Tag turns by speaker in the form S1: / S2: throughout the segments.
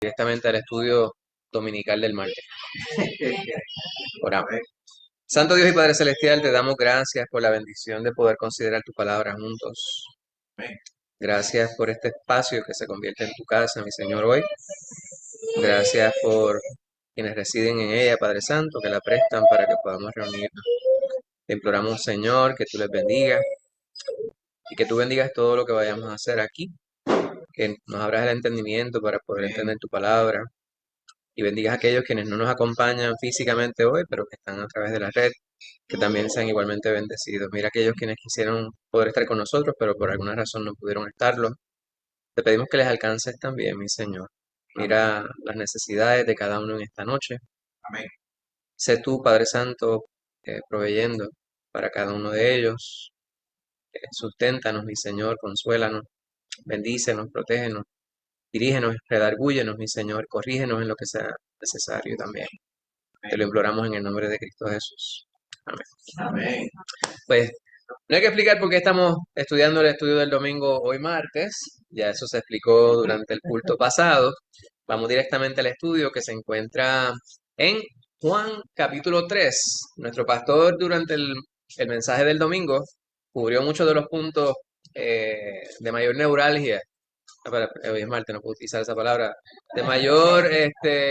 S1: Directamente al estudio dominical del martes. Oramos. Santo Dios y Padre Celestial, te damos gracias por la bendición de poder considerar tu palabra juntos. Gracias por este espacio que se convierte en tu casa, mi Señor, hoy. Gracias por quienes residen en ella, Padre Santo, que la prestan para que podamos reunirnos. Te imploramos, Señor, que tú les bendigas y que tú bendigas todo lo que vayamos a hacer aquí, que nos abras el entendimiento para poder entender tu palabra, y bendigas a aquellos quienes no nos acompañan físicamente hoy, pero que están a través de la red, que también sean igualmente bendecidos. Mira aquellos quienes quisieron poder estar con nosotros, pero por alguna razón no pudieron estarlo. Te pedimos que les alcances también, mi Señor. Mira las necesidades de cada uno en esta noche.
S2: Amén.
S1: Sé tú, Padre Santo, proveyendo para cada uno de ellos. Susténtanos, mi Señor, consuélanos, bendícenos, protégenos, dirígenos, redargúyenos, mi Señor, corrígenos en lo que sea necesario también. Te lo imploramos en el nombre de Cristo Jesús. Amén.
S2: Amén.
S1: Pues no hay que explicar por qué estamos estudiando el estudio del domingo hoy martes. Ya eso se explicó durante el culto pasado. Vamos directamente al estudio que se encuentra en Juan capítulo 3. Nuestro pastor durante el mensaje del domingo cubrió muchos de los puntos de mayor neuralgia. Hoy es martes, no puedo utilizar esa palabra. De mayor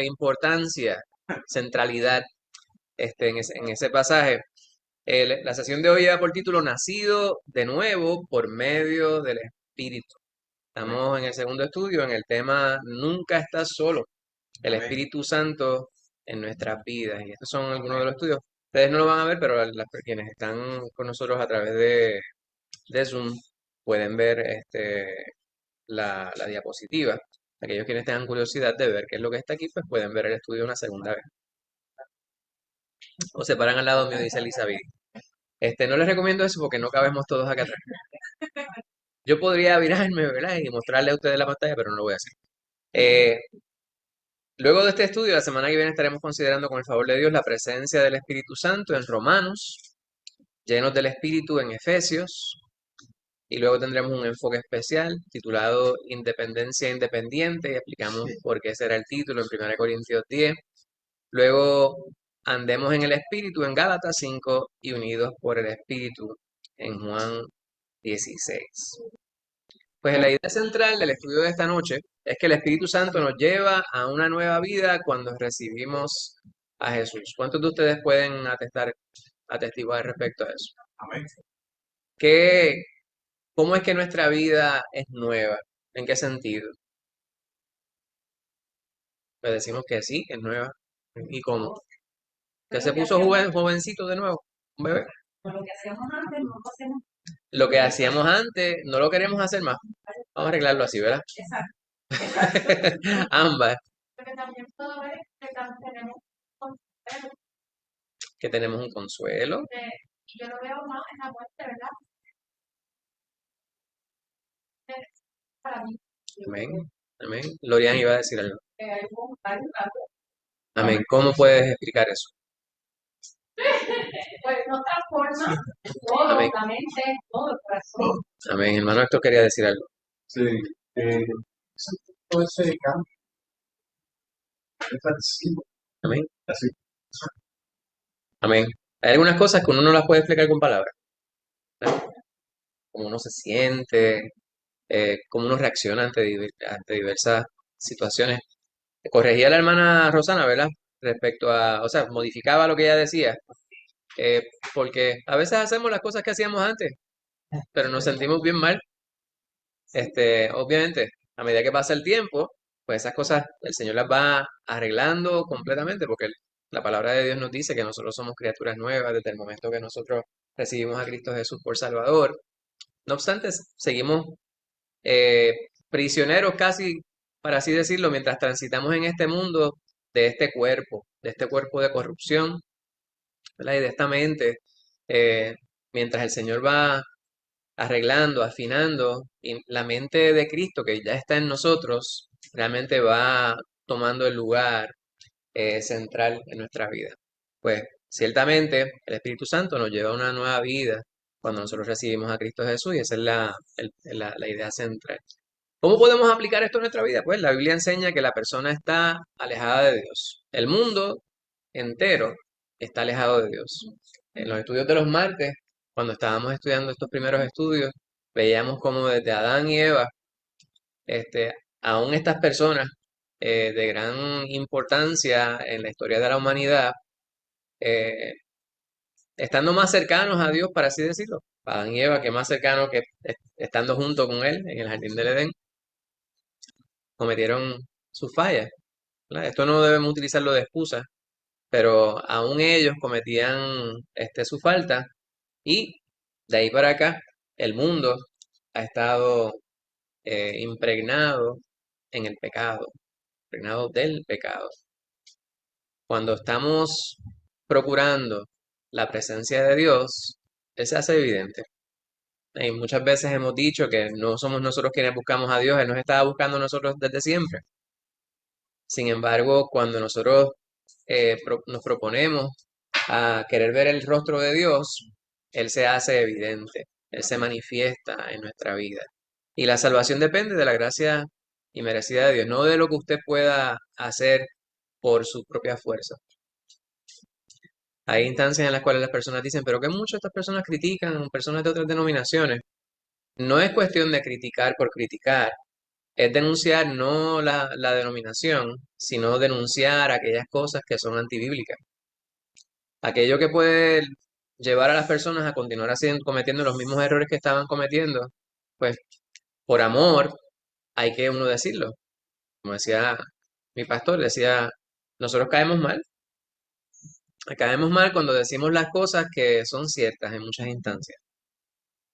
S1: importancia, centralidad en ese pasaje. La sesión de hoy lleva por título Nacido de nuevo por medio del Espíritu. Estamos en el segundo estudio en el tema Nunca estás solo, el Espíritu Santo en nuestras vidas. Y estos son algunos de los estudios. Ustedes no lo van a ver, pero quienes están con nosotros a través de Zoom pueden ver la diapositiva. Aquellos quienes tengan curiosidad de ver qué es lo que está aquí, pues pueden ver el estudio una segunda vez. O se paran al lado mío, dice Elizabeth. No les recomiendo eso porque no cabemos todos acá atrás. Yo podría virarme, ¿verdad? Y mostrarle a ustedes la pantalla, pero no lo voy a hacer. Eh, Luego de este estudio, la semana que viene estaremos considerando con el favor de Dios la presencia del Espíritu Santo en Romanos, llenos del Espíritu en Efesios, y luego tendremos un enfoque especial titulado Independencia Independiente, y explicamos por qué será el título en 1 Corintios 10. Luego andemos en el Espíritu en Gálatas 5 y unidos por el Espíritu en Juan 16. Pues la idea central del estudio de esta noche es que el Espíritu Santo nos lleva a una nueva vida cuando recibimos a Jesús. ¿Cuántos de ustedes pueden atestiguar respecto a eso?
S2: Amén.
S1: ¿Qué, ¿Cómo es que nuestra vida es nueva? ¿En qué sentido? Pues decimos que sí, es nueva. ¿Y cómo? ¿Que se puso jovencito de nuevo? ¿Un bebé?
S3: Lo que hacíamos antes, no lo hacemos.
S1: Lo que hacíamos antes, no lo queremos hacer más. Vamos a arreglarlo así, ¿verdad?
S3: Exacto. Exacto.
S1: Ambas,
S3: Porque también todo es que tenemos consuelo,
S1: que tenemos un consuelo.
S3: y yo lo veo más en la muerte, ¿verdad? Para mí,
S1: Amén. Amén. Lorian iba a decir algo.
S3: hay un cambio.
S1: Amén. ¿Cómo puedes explicar eso?
S3: Pues no transforma todo,
S1: Amén.
S3: la mente, todo el corazón.
S1: Amén. Hermano Héctor quería decir algo.
S2: Sí. Todo ese cambio es agresivo.
S1: Amén.
S2: Así.
S1: Amén. Hay algunas cosas que uno no las puede explicar con palabras, ¿verdad? Cómo uno se siente, cómo uno reacciona ante diversas situaciones. Corregía a la hermana Rosana, ¿verdad? Respecto a, o sea, modificaba lo que ella decía, eh, porque a veces hacemos las cosas que hacíamos antes, pero nos sentimos bien mal. Obviamente, a medida que pasa el tiempo, pues esas cosas el Señor las va arreglando completamente, porque la palabra de Dios nos dice que nosotros somos criaturas nuevas desde el momento que nosotros recibimos a Cristo Jesús por Salvador. No obstante, seguimos eh, prisioneros casi, para así decirlo, mientras transitamos en este mundo de este cuerpo de corrupción, ¿verdad? Y de esta mente, eh, mientras el Señor va arreglando, afinando, y la mente de Cristo que ya está en nosotros, realmente va tomando el lugar central en nuestra vida. Pues ciertamente el Espíritu Santo nos lleva a una nueva vida cuando nosotros recibimos a Cristo Jesús y esa es la idea central. ¿Cómo podemos aplicar esto a nuestra vida? Pues la Biblia enseña que la persona está alejada de Dios. El mundo entero está alejado de Dios. En los estudios de los martes, cuando estábamos estudiando estos primeros estudios, veíamos como desde Adán y Eva, este, aún estas personas de gran importancia en la historia de la humanidad, eh, estando más cercanos a Dios, para así decirlo, Adán y Eva, que más cercano que estando junto con Él en el jardín del Edén, cometieron sus fallas. ¿Verdad? Esto no debemos utilizarlo de excusa, pero aún ellos cometían su falta y de ahí para acá el mundo ha estado impregnado en el pecado, impregnado del pecado. Cuando estamos procurando la presencia de Dios, Él se hace evidente. Y muchas veces hemos dicho que no somos nosotros quienes buscamos a Dios, Él nos estaba buscando a nosotros desde siempre. Sin embargo, cuando nosotros nos proponemos a querer ver el rostro de Dios, Él se hace evidente, Él se manifiesta en nuestra vida. Y la salvación depende de la gracia y merecida de Dios, no de lo que usted pueda hacer por su propia fuerza. Hay instancias en las cuales las personas dicen, pero que muchas estas personas critican, personas de otras denominaciones. No es cuestión de criticar por criticar, es denunciar no la denominación, sino denunciar aquellas cosas que son antibíblicas. Aquello que puede llevar a las personas a continuar haciendo, cometiendo los mismos errores que estaban cometiendo, pues por amor hay que uno decirlo. Como decía mi pastor, decía, nosotros caemos mal cuando decimos las cosas que son ciertas en muchas instancias,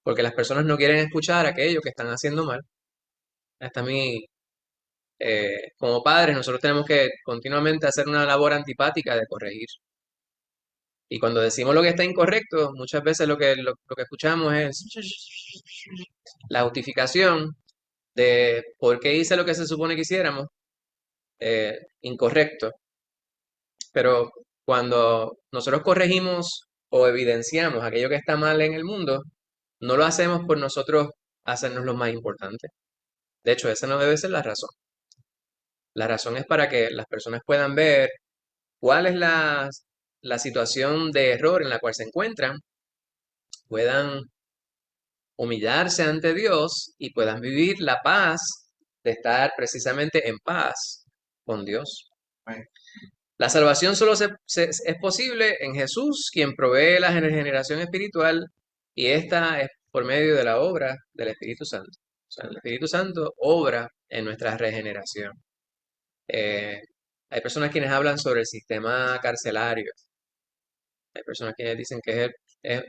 S1: porque las personas no quieren escuchar aquello que están haciendo mal. Hasta a mí, como padres, nosotros tenemos que continuamente hacer una labor antipática de corregir. Y cuando decimos lo que está incorrecto, muchas veces lo que escuchamos es la justificación de por qué hice lo que se supone que hiciéramos, incorrecto. Pero cuando nosotros corregimos o evidenciamos aquello que está mal en el mundo, no lo hacemos por nosotros hacernos lo más importante. De hecho, esa no debe ser la razón. La razón es para que las personas puedan ver cuál es la situación de error en la cual se encuentran, puedan humillarse ante Dios y puedan vivir la paz de estar precisamente en paz con Dios. La salvación solo es posible en Jesús, quien provee la regeneración espiritual, y esta es por medio de la obra del Espíritu Santo. O sea, el Espíritu Santo obra en nuestra regeneración. Eh, Hay personas quienes hablan sobre el sistema carcelario. Hay personas que dicen que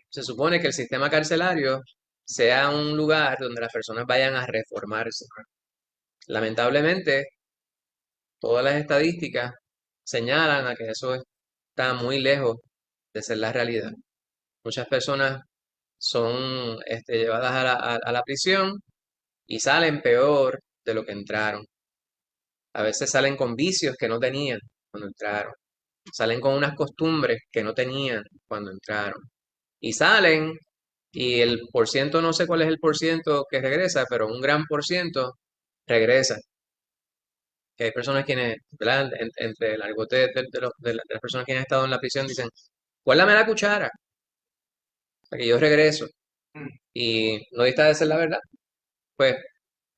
S1: se supone que el sistema carcelario sea un lugar donde las personas vayan a reformarse. Lamentablemente, todas las estadísticas señalan a que eso está muy lejos de ser la realidad. Muchas personas son llevadas a la prisión y salen peor de lo que entraron. A veces salen con vicios que no tenían cuando entraron. Salen con unas costumbres que no tenían cuando entraron. Y salen y el porciento, no sé cuál es el porciento que regresa, pero un gran porciento regresa. Que hay personas quienes, ¿verdad? Entre el argote de las personas que han estado en la prisión dicen, guárdame la cuchara, para que yo regreso. Y no dista de ser la verdad. Pues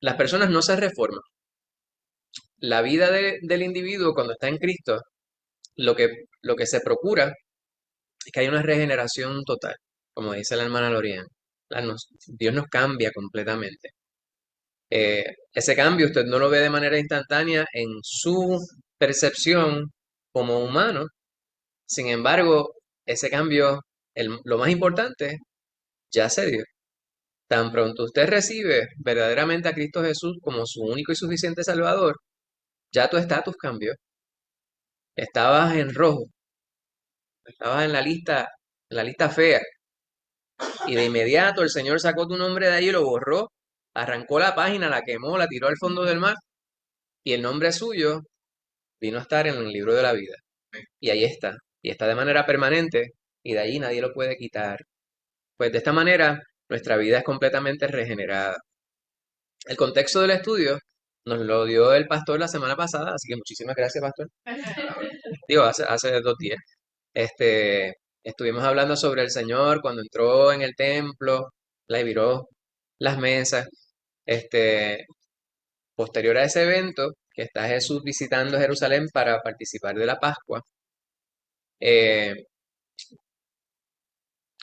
S1: las personas no se reforman. La vida del individuo cuando está en Cristo, lo que se procura es que haya una regeneración total, como dice la hermana Lorian. Dios nos cambia completamente. Ese cambio usted no lo ve de manera instantánea en su percepción como humano. Sin embargo, ese cambio, lo más importante, ya se dio. Tan pronto usted recibe verdaderamente a Cristo Jesús como su único y suficiente Salvador, ya tu estatus cambió. Estabas en rojo, estabas en la lista fea, y de inmediato el Señor sacó tu nombre de ahí y lo borró, arrancó la página, la quemó, la tiró al fondo del mar, y el nombre suyo vino a estar en el libro de la vida. Y ahí está, y está de manera permanente, y de ahí nadie lo puede quitar. Pues de esta manera, nuestra vida es completamente regenerada. El contexto del estudio nos lo dio el pastor la semana pasada, así que muchísimas gracias, pastor. Digo, hace 2 días. Este, estuvimos hablando sobre el Señor cuando entró en el templo, la viró las mesas. Este, Posterior a ese evento, que está Jesús visitando Jerusalén para participar de la Pascua, eh,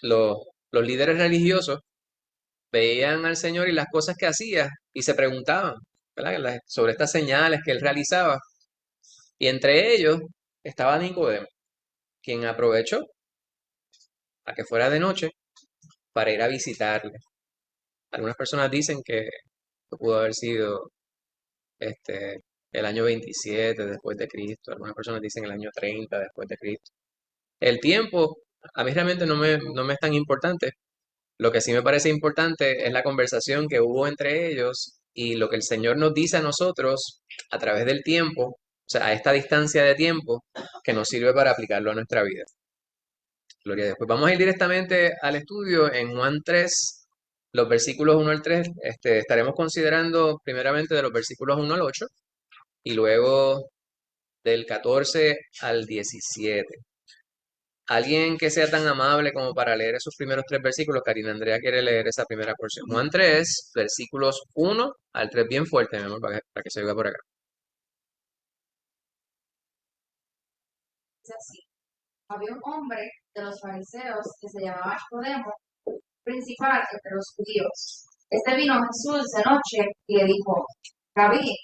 S1: los, los líderes religiosos veían al Señor y las cosas que hacía y se preguntaban, ¿verdad? Sobre estas señales que él realizaba. Y entre ellos estaba Nicodemo, quien aprovechó a que fuera de noche para ir a visitarle. Algunas personas dicen que pudo haber sido el año 27 después de Cristo, algunas personas dicen el año 30 después de Cristo. El tiempo a mí realmente no me es tan importante. Lo que sí me parece importante es la conversación que hubo entre ellos y lo que el Señor nos dice a nosotros a través del tiempo, o sea, a esta distancia de tiempo que nos sirve para aplicarlo a nuestra vida. Gloria a Dios. Pues vamos a ir directamente al estudio en Juan 3, los versículos 1 al 3. Estaremos considerando primeramente de los versículos 1 al 8 y luego del 14 al 17. Alguien que sea tan amable como para leer esos primeros 3 versículos. Karina Andrea quiere leer esa primera porción. Juan 3, versículos 1 al 3, bien fuerte, mi amor, para que se oiga por acá.
S4: Dice así: había un hombre de los fariseos que se llamaba Nicodemo, principal entre los judíos. Este vino a Jesús de noche y le dijo: Rabí,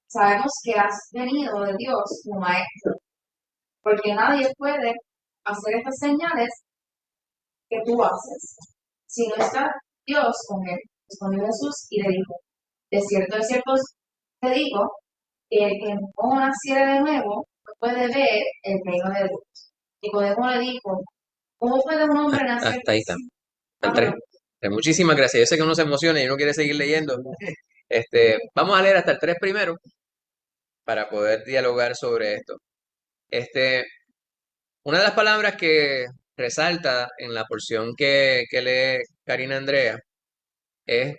S4: sabemos que has venido de Dios como maestro, porque nadie puede hacer estas señales que tú haces, si no está Dios con él. Respondió Jesús y le dijo: de cierto te digo, que el que no naciere de nuevo no puede ver el reino de Dios. Nicodemo le dijo: ¿cómo puede un hombre nacer?
S1: Hasta ahí está. El 3. Muchísimas gracias. Yo sé que uno se emociona y uno quiere seguir leyendo. Vamos a leer hasta el 3 primero para poder dialogar sobre esto. Una de las palabras que resalta en la porción que lee Karina Andrea es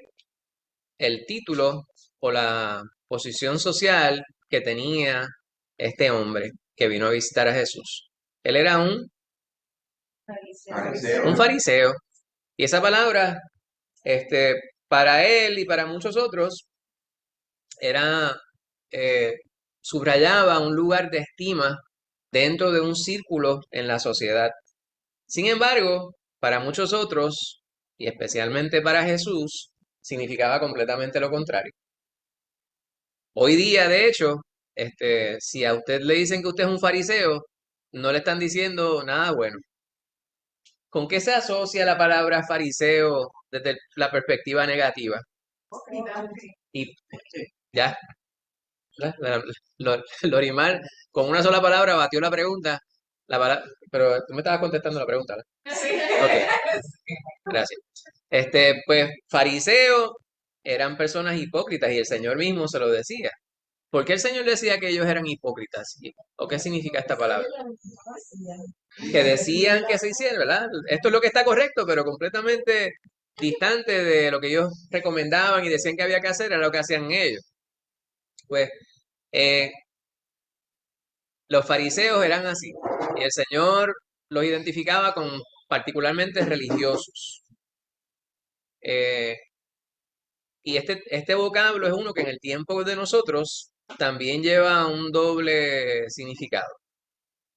S1: el título o la posición social que tenía este hombre que vino a visitar a Jesús. Él era un fariseo. Y esa palabra, para él y para muchos otros, era, eh, subrayaba un lugar de estima dentro de un círculo en la sociedad. Sin embargo, para muchos otros, y especialmente para Jesús, significaba completamente lo contrario. Hoy día, de hecho, si a usted le dicen que usted es un fariseo, no le están diciendo nada bueno. ¿Con qué se asocia la palabra fariseo desde la perspectiva negativa? Y ya, Lorimar, con una sola palabra batió la pregunta, pero tú me estabas contestando la pregunta, ¿no?
S3: Sí.
S1: Ok, gracias. Pues fariseo eran personas hipócritas y el Señor mismo se lo decía. ¿Por qué el Señor decía que ellos eran hipócritas? ¿O qué significa esta palabra? Que decían que se hiciera, ¿verdad? Esto es lo que está correcto, pero completamente distante de lo que ellos recomendaban y decían que había que hacer, era lo que hacían ellos. Pues eh, los fariseos eran así, y el Señor los identificaba con particularmente religiosos. Y este vocablo es uno que en el tiempo de nosotros también lleva un doble significado.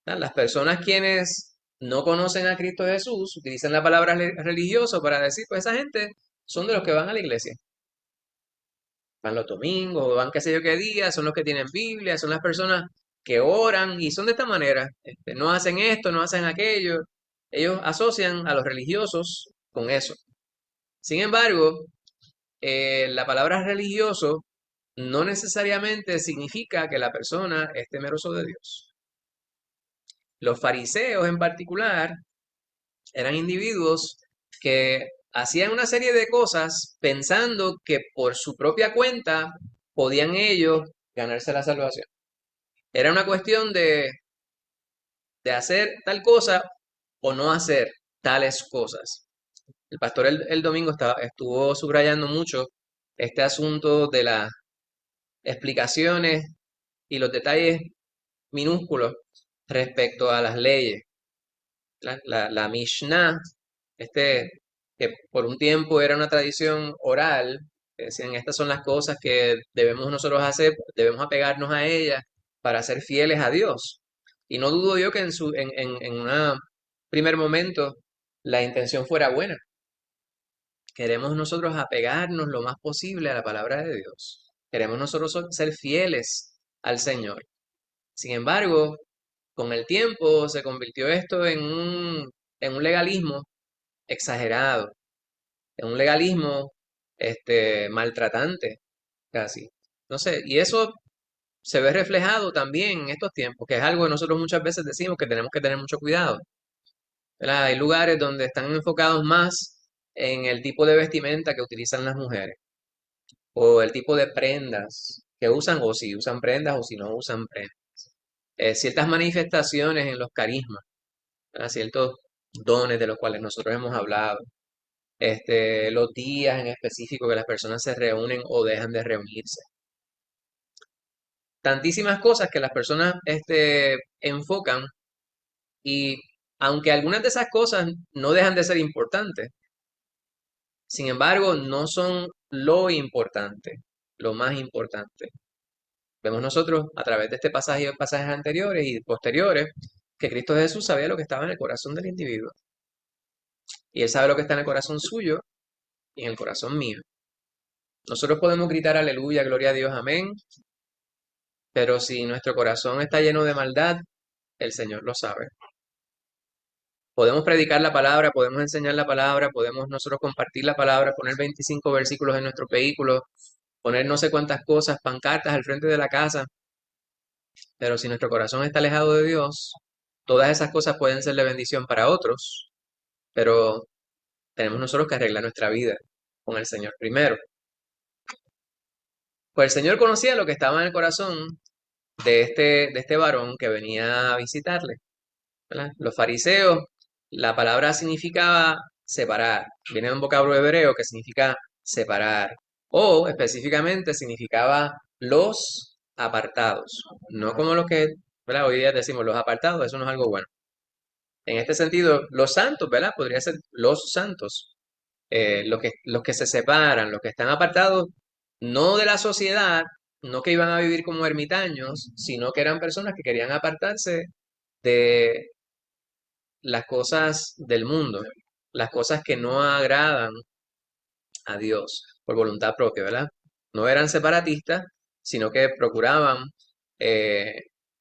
S1: ¿Verdad? Las personas quienes no conocen a Cristo Jesús utilizan la palabra religioso para decir, pues esa gente son de los que van a la iglesia. Van los domingos, van qué sé yo qué día, son los que tienen Biblia, son las personas que oran y son de esta manera. No hacen esto, no hacen aquello. Ellos asocian a los religiosos con eso. Sin embargo, la palabra religioso no necesariamente significa que la persona es temeroso de Dios. Los fariseos en particular eran individuos que hacían una serie de cosas pensando que por su propia cuenta podían ellos ganarse la salvación. Era una cuestión de hacer tal cosa o no hacer tales cosas. El pastor el domingo estuvo subrayando mucho este asunto de las explicaciones y los detalles minúsculos respecto a las leyes. La Mishnah, este, que por un tiempo era una tradición oral, que decían, estas son las cosas que debemos nosotros hacer, debemos apegarnos a ellas para ser fieles a Dios. Y no dudo yo que en un primer momento la intención fuera buena. Queremos nosotros apegarnos lo más posible a la palabra de Dios. Queremos nosotros ser fieles al Señor. Sin embargo, con el tiempo se convirtió esto en un legalismo exagerado, en un legalismo maltratante casi. No sé, y eso se ve reflejado también en estos tiempos, que es algo que nosotros muchas veces decimos que tenemos que tener mucho cuidado. ¿Verdad? Hay lugares donde están enfocados más en el tipo de vestimenta que utilizan las mujeres, o el tipo de prendas que usan, o si usan prendas o si no usan prendas. Ciertas manifestaciones en los carismas, ¿verdad? Ciertos dones de los cuales nosotros hemos hablado. Los días en específico que las personas se reúnen o dejan de reunirse. Tantísimas cosas que las personas enfocan y aunque algunas de esas cosas no dejan de ser importantes, sin embargo, no son lo importante, lo más importante. Vemos nosotros a través de este pasaje y pasajes anteriores y posteriores que Cristo Jesús sabía lo que estaba en el corazón del individuo. Y Él sabe lo que está en el corazón suyo y en el corazón mío. Nosotros podemos gritar aleluya, gloria a Dios, amén, pero si nuestro corazón está lleno de maldad, el Señor lo sabe. Podemos predicar la palabra, podemos enseñar la palabra, podemos nosotros compartir la palabra, poner 25 versículos en nuestro vehículo, poner no sé cuántas cosas, pancartas al frente de la casa, pero si nuestro corazón está alejado de Dios, todas esas cosas pueden ser de bendición para otros, pero tenemos nosotros que arreglar nuestra vida con el Señor primero. Pues el Señor conocía lo que estaba en el corazón de este varón que venía a visitarle, ¿verdad? Los fariseos, la palabra significaba separar, viene de un vocablo hebreo que significa separar, o específicamente significaba los apartados, no como los que, ¿verdad? Hoy día decimos los apartados, eso no es algo bueno. En este sentido, los santos, ¿verdad? Podría ser los santos, los que se separan, los que están apartados, no de la sociedad, no que iban a vivir como ermitaños, sino que eran personas que querían apartarse de las cosas del mundo, las cosas que no agradan a Dios por voluntad propia, ¿verdad? No eran separatistas, sino que procuraban eh,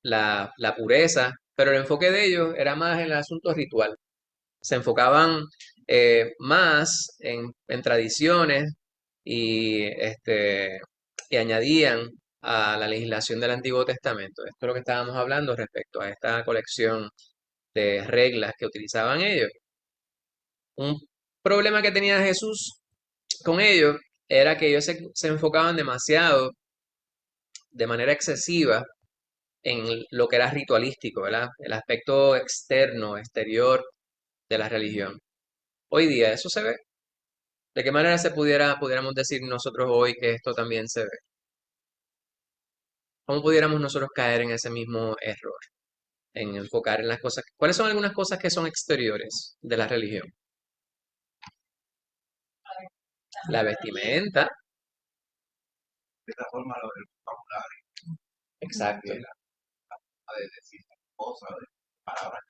S1: la pureza, pero el enfoque de ellos era más en el asunto ritual. Se enfocaban más en tradiciones y, y añadían a la legislación del Antiguo Testamento. Esto es lo que estábamos hablando respecto a esta colección de reglas que utilizaban ellos. Un problema que tenía Jesús con ellos era que ellos se enfocaban demasiado, de manera excesiva, en lo que era ritualístico, ¿verdad? El aspecto externo, exterior de la religión. Hoy día eso se ve. ¿De qué manera pudiéramos decir nosotros hoy que esto también se ve? ¿Cómo pudiéramos nosotros caer en ese mismo error? En enfocar en las cosas. ¿Cuáles son algunas cosas que son exteriores de la religión? La vestimenta,
S2: De esta forma, el vocabulario,
S1: exacto,
S2: de decir cosas, de palabras,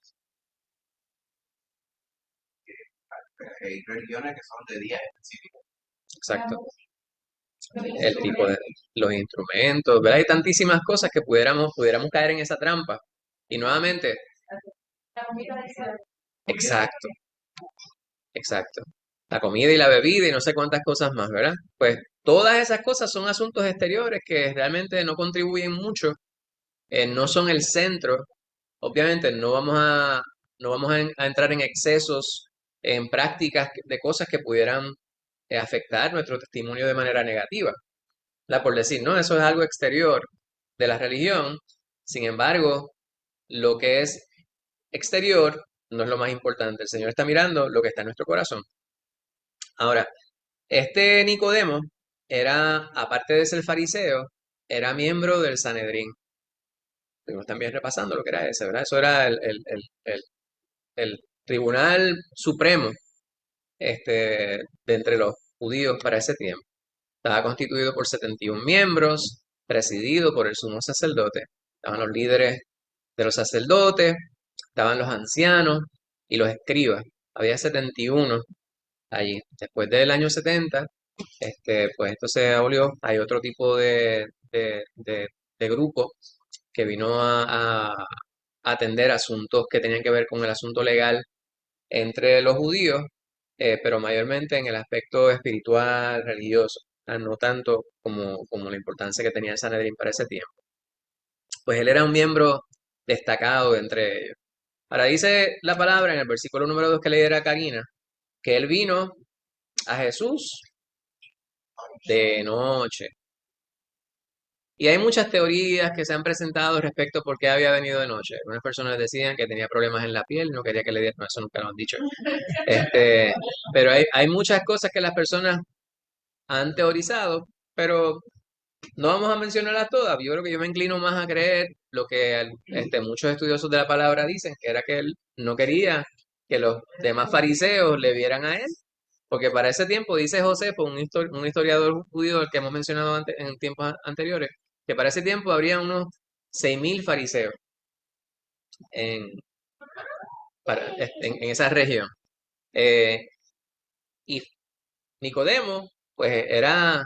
S2: hay religiones que son de días específicos.
S1: exacto. El tipo de los instrumentos, ¿verdad? Hay tantísimas cosas que pudiéramos caer en esa trampa. Y nuevamente,
S3: La comida dice,
S1: exacto, exacto. La comida y la bebida y no sé cuántas cosas más, ¿verdad? Pues todas esas cosas son asuntos exteriores que realmente no contribuyen mucho, no son el centro. Obviamente no vamos a entrar en excesos, en prácticas de cosas que pudieran afectar nuestro testimonio de manera negativa. Por decir, no, eso es algo exterior de la religión. Sin embargo, lo que es exterior no es lo más importante. El Señor está mirando lo que está en nuestro corazón. Ahora, este Nicodemo era, aparte de ser fariseo, era miembro del Sanedrín. Estuvimos también repasando lo que era ese, ¿verdad? Eso era el tribunal supremo de entre los judíos para ese tiempo. Estaba constituido por 71 miembros, presidido por el sumo sacerdote. Estaban los líderes de los sacerdotes, estaban los ancianos y los escribas. Había 71 allí. Después del año 70, pues esto se abolió. Hay otro tipo de grupo que vino a atender asuntos que tenían que ver con el asunto legal entre los judíos, pero mayormente en el aspecto espiritual, religioso, no tanto como la importancia que tenía el Sanedrín para ese tiempo. Pues él era un miembro destacado de entre ellos. Ahora dice la palabra en el versículo número 2 que leyera Karina, que él vino a Jesús de noche. Y hay muchas teorías que se han presentado respecto a por qué había venido de noche. Algunas personas decían que tenía problemas en la piel, no quería que le dieran, no, eso nunca lo han dicho. Pero hay muchas cosas que las personas han teorizado, pero no vamos a mencionarlas todas. Yo creo que yo me inclino más a creer lo que muchos estudiosos de la palabra dicen, que era que él no quería que los demás fariseos le vieran a él, porque para ese tiempo, dice Josefo, un historiador judío al que hemos mencionado en tiempos anteriores, que para ese tiempo habría unos 6.000 fariseos en, en esa región. Y Nicodemo, pues era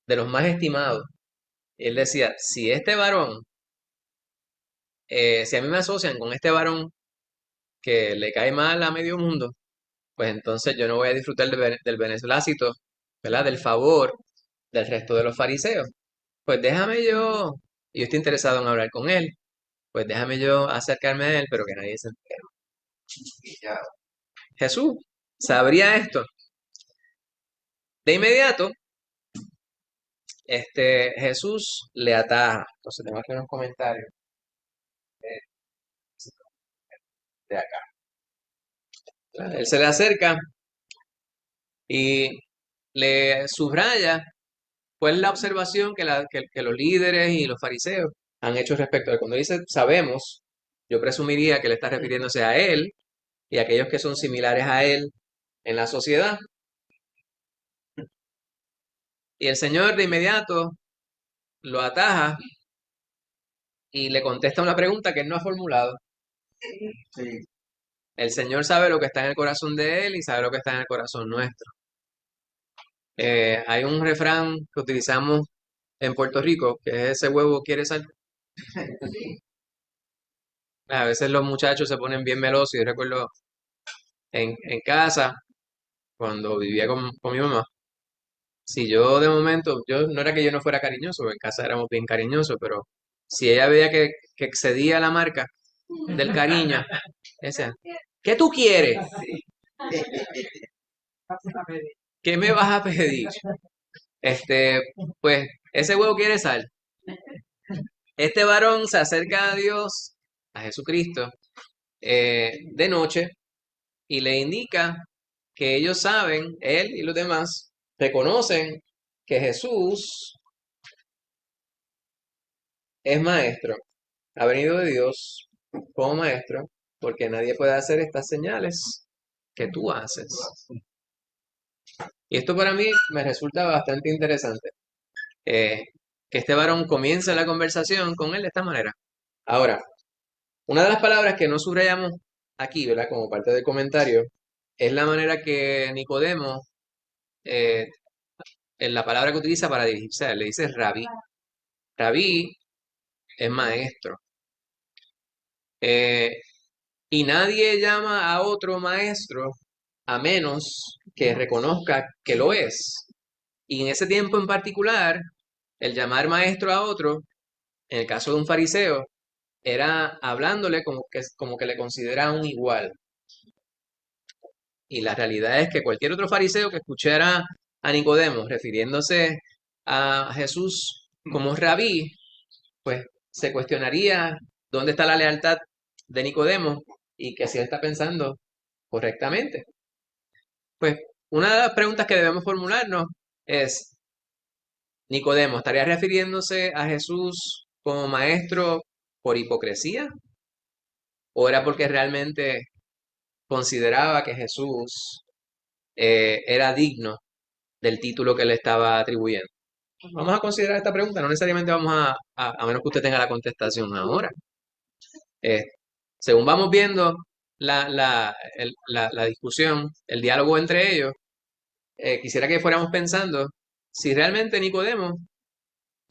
S1: de los más estimados. Y él decía, si este varón, si a mí me asocian con este varón que le cae mal a medio mundo, pues entonces yo no voy a disfrutar del beneplácito, ¿verdad? Del favor del resto de los fariseos. Pues déjame yo estoy interesado en hablar con él, pues déjame yo acercarme a él, pero que nadie se entere.
S2: Y ya,
S1: Jesús sabría esto. De inmediato, Jesús le ataja. Entonces tengo aquí unos comentarios de acá. Él se le acerca y le subraya cuál es la observación que los líderes y los fariseos han hecho respecto a él. Cuando dice sabemos, yo presumiría que le está refiriéndose a él y a aquellos que son similares a él en la sociedad. Y el Señor de inmediato lo ataja y le contesta una pregunta que él no ha formulado.
S2: sí,
S1: El Señor sabe lo que está en el corazón de él y sabe lo que está en el corazón nuestro. Hay un refrán que utilizamos en Puerto Rico, que es ese huevo quiere sal. A veces los muchachos se ponen bien melosos. Yo recuerdo en casa, cuando vivía con mi mamá, si yo de momento, yo no era que yo no fuera cariñoso, en casa éramos bien cariñosos, pero si ella veía que excedía la marca del cariño, decía, ¿qué tú quieres? ¿Qué me vas a pedir? Este, pues, ese huevo quiere sal. Este varón se acerca a Dios, a Jesucristo, de noche y le indica que ellos saben, él y los demás, reconocen que Jesús es maestro, ha venido de Dios como maestro, porque nadie puede hacer estas señales que tú haces. Y esto para mí me resulta bastante interesante, eh, que este varón comience la conversación con él de esta manera. Ahora, una de las palabras que no subrayamos aquí, ¿verdad? Como parte del comentario, es la manera que Nicodemo, eh, en la palabra que utiliza para dirigirse a él, le dice rabí. Rabí es maestro. Eh, y nadie llama a otro maestro a menos que reconozca que lo es. Y en ese tiempo en particular, el llamar maestro a otro, en el caso de un fariseo, era hablándole como que le considera un igual. Y la realidad es que cualquier otro fariseo que escuchara a Nicodemo refiriéndose a Jesús como rabí, pues se cuestionaría dónde está la lealtad de Nicodemo y que si él está pensando correctamente. Pues una de las preguntas que debemos formularnos es, Nicodemo, ¿estaría refiriéndose a Jesús como maestro por hipocresía? ¿O era porque realmente consideraba que Jesús era digno del título que le estaba atribuyendo? Vamos a considerar esta pregunta, no necesariamente vamos a menos que usted tenga la contestación ahora. Eh, Según vamos viendo la discusión, el diálogo entre ellos, quisiera que fuéramos pensando si realmente Nicodemo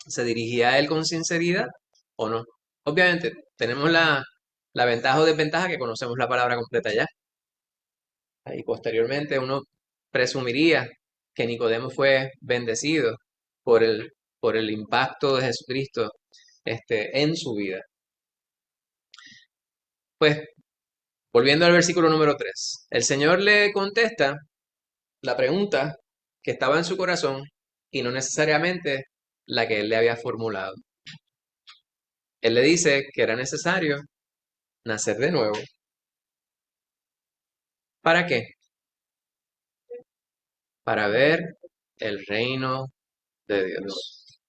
S1: se dirigía a él con sinceridad o no. Obviamente, tenemos la ventaja o desventaja que conocemos la palabra completa ya. Y posteriormente uno presumiría que Nicodemo fue bendecido por por el impacto de Jesucristo en su vida. Pues, volviendo al versículo número 3, el Señor le contesta la pregunta que estaba en su corazón y no necesariamente la que él le había formulado. Él le dice que era necesario nacer de nuevo. ¿Para qué? Para ver el reino de Dios.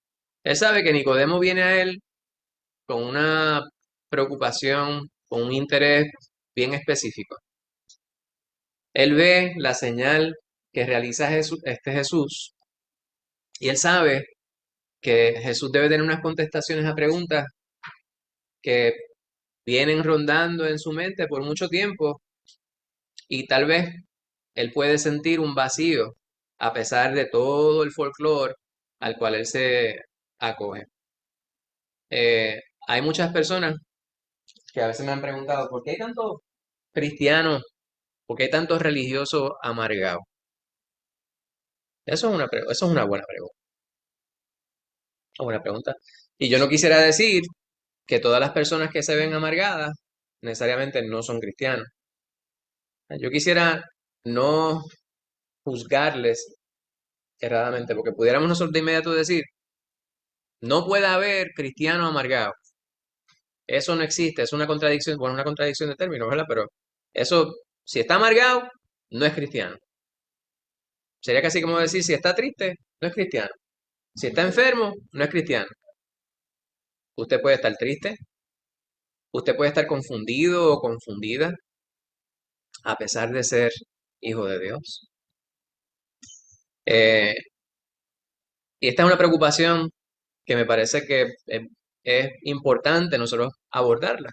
S1: Él sabe que Nicodemo viene a él con una preocupación, con un interés bien específico. Él ve la señal que realiza Jesús y él sabe que Jesús debe tener unas contestaciones a preguntas que vienen rondando en su mente por mucho tiempo y tal vez él puede sentir un vacío a pesar de todo el folclore al cual él se acoge. Hay muchas personas que a veces me han preguntado, ¿por qué hay tantos cristianos, por qué hay tantos religiosos amargados? Eso es una buena pregunta. Y yo no quisiera decir que todas las personas que se ven amargadas necesariamente no son cristianos. Yo quisiera no juzgarles erradamente, porque pudiéramos nosotros de inmediato decir, no puede haber cristiano amargado. Eso no existe, es una contradicción, bueno, una contradicción de términos, ¿verdad? Pero eso, si está amargado, no es cristiano. Sería casi como decir, si está triste, no es cristiano. Si está enfermo, no es cristiano. Usted puede estar triste, usted puede estar confundido o confundida, a pesar de ser hijo de Dios. Eh, y esta es una preocupación que me parece que es importante nosotros abordarla,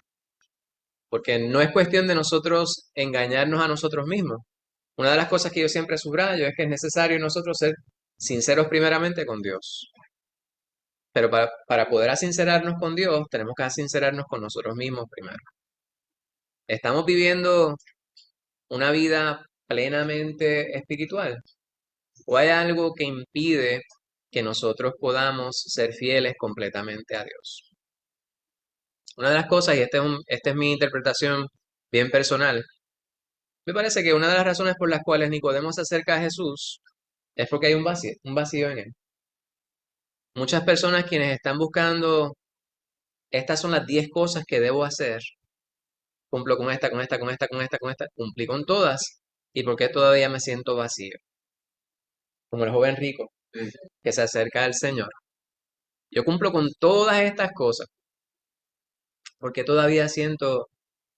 S1: porque no es cuestión de nosotros engañarnos a nosotros mismos. Una de las cosas que yo siempre subrayo es que es necesario nosotros ser sinceros primeramente con Dios. Pero para poder sincerarnos con Dios, tenemos que sincerarnos con nosotros mismos primero. ¿Estamos viviendo una vida plenamente espiritual? ¿O hay algo que impide que nosotros podamos ser fieles completamente a Dios? Una de las cosas, y esta es mi interpretación bien personal, me parece que una de las razones por las cuales Nicodemo se acerca a Jesús es porque hay un vacío en él. Muchas personas quienes están buscando, estas son las 10 cosas que debo hacer, cumplo con esta, con esta, con esta, con esta, con esta, cumplí con todas, ¿y por qué todavía me siento vacío? Como el joven rico que se acerca al Señor. Yo cumplo con todas estas cosas, porque todavía siento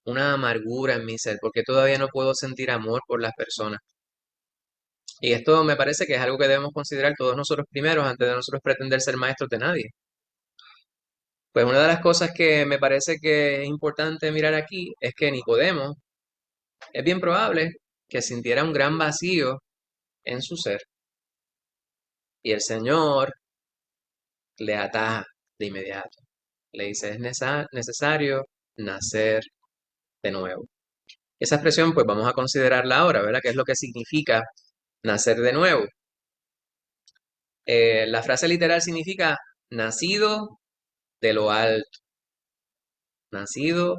S1: una amargura en mi ser, porque todavía no puedo sentir amor por las personas. Y esto me parece que es algo que debemos considerar todos nosotros primeros antes de nosotros pretender ser maestros de nadie. Pues una de las cosas que me parece que es importante mirar aquí es que Nicodemo es bien probable que sintiera un gran vacío en su ser. Y el Señor le ataja de inmediato. Le dice, es necesario nacer de nuevo. Esa expresión, pues vamos a considerarla ahora, ¿verdad? ¿Qué es lo que significa nacer de nuevo? La frase literal significa nacido de lo alto. Nacido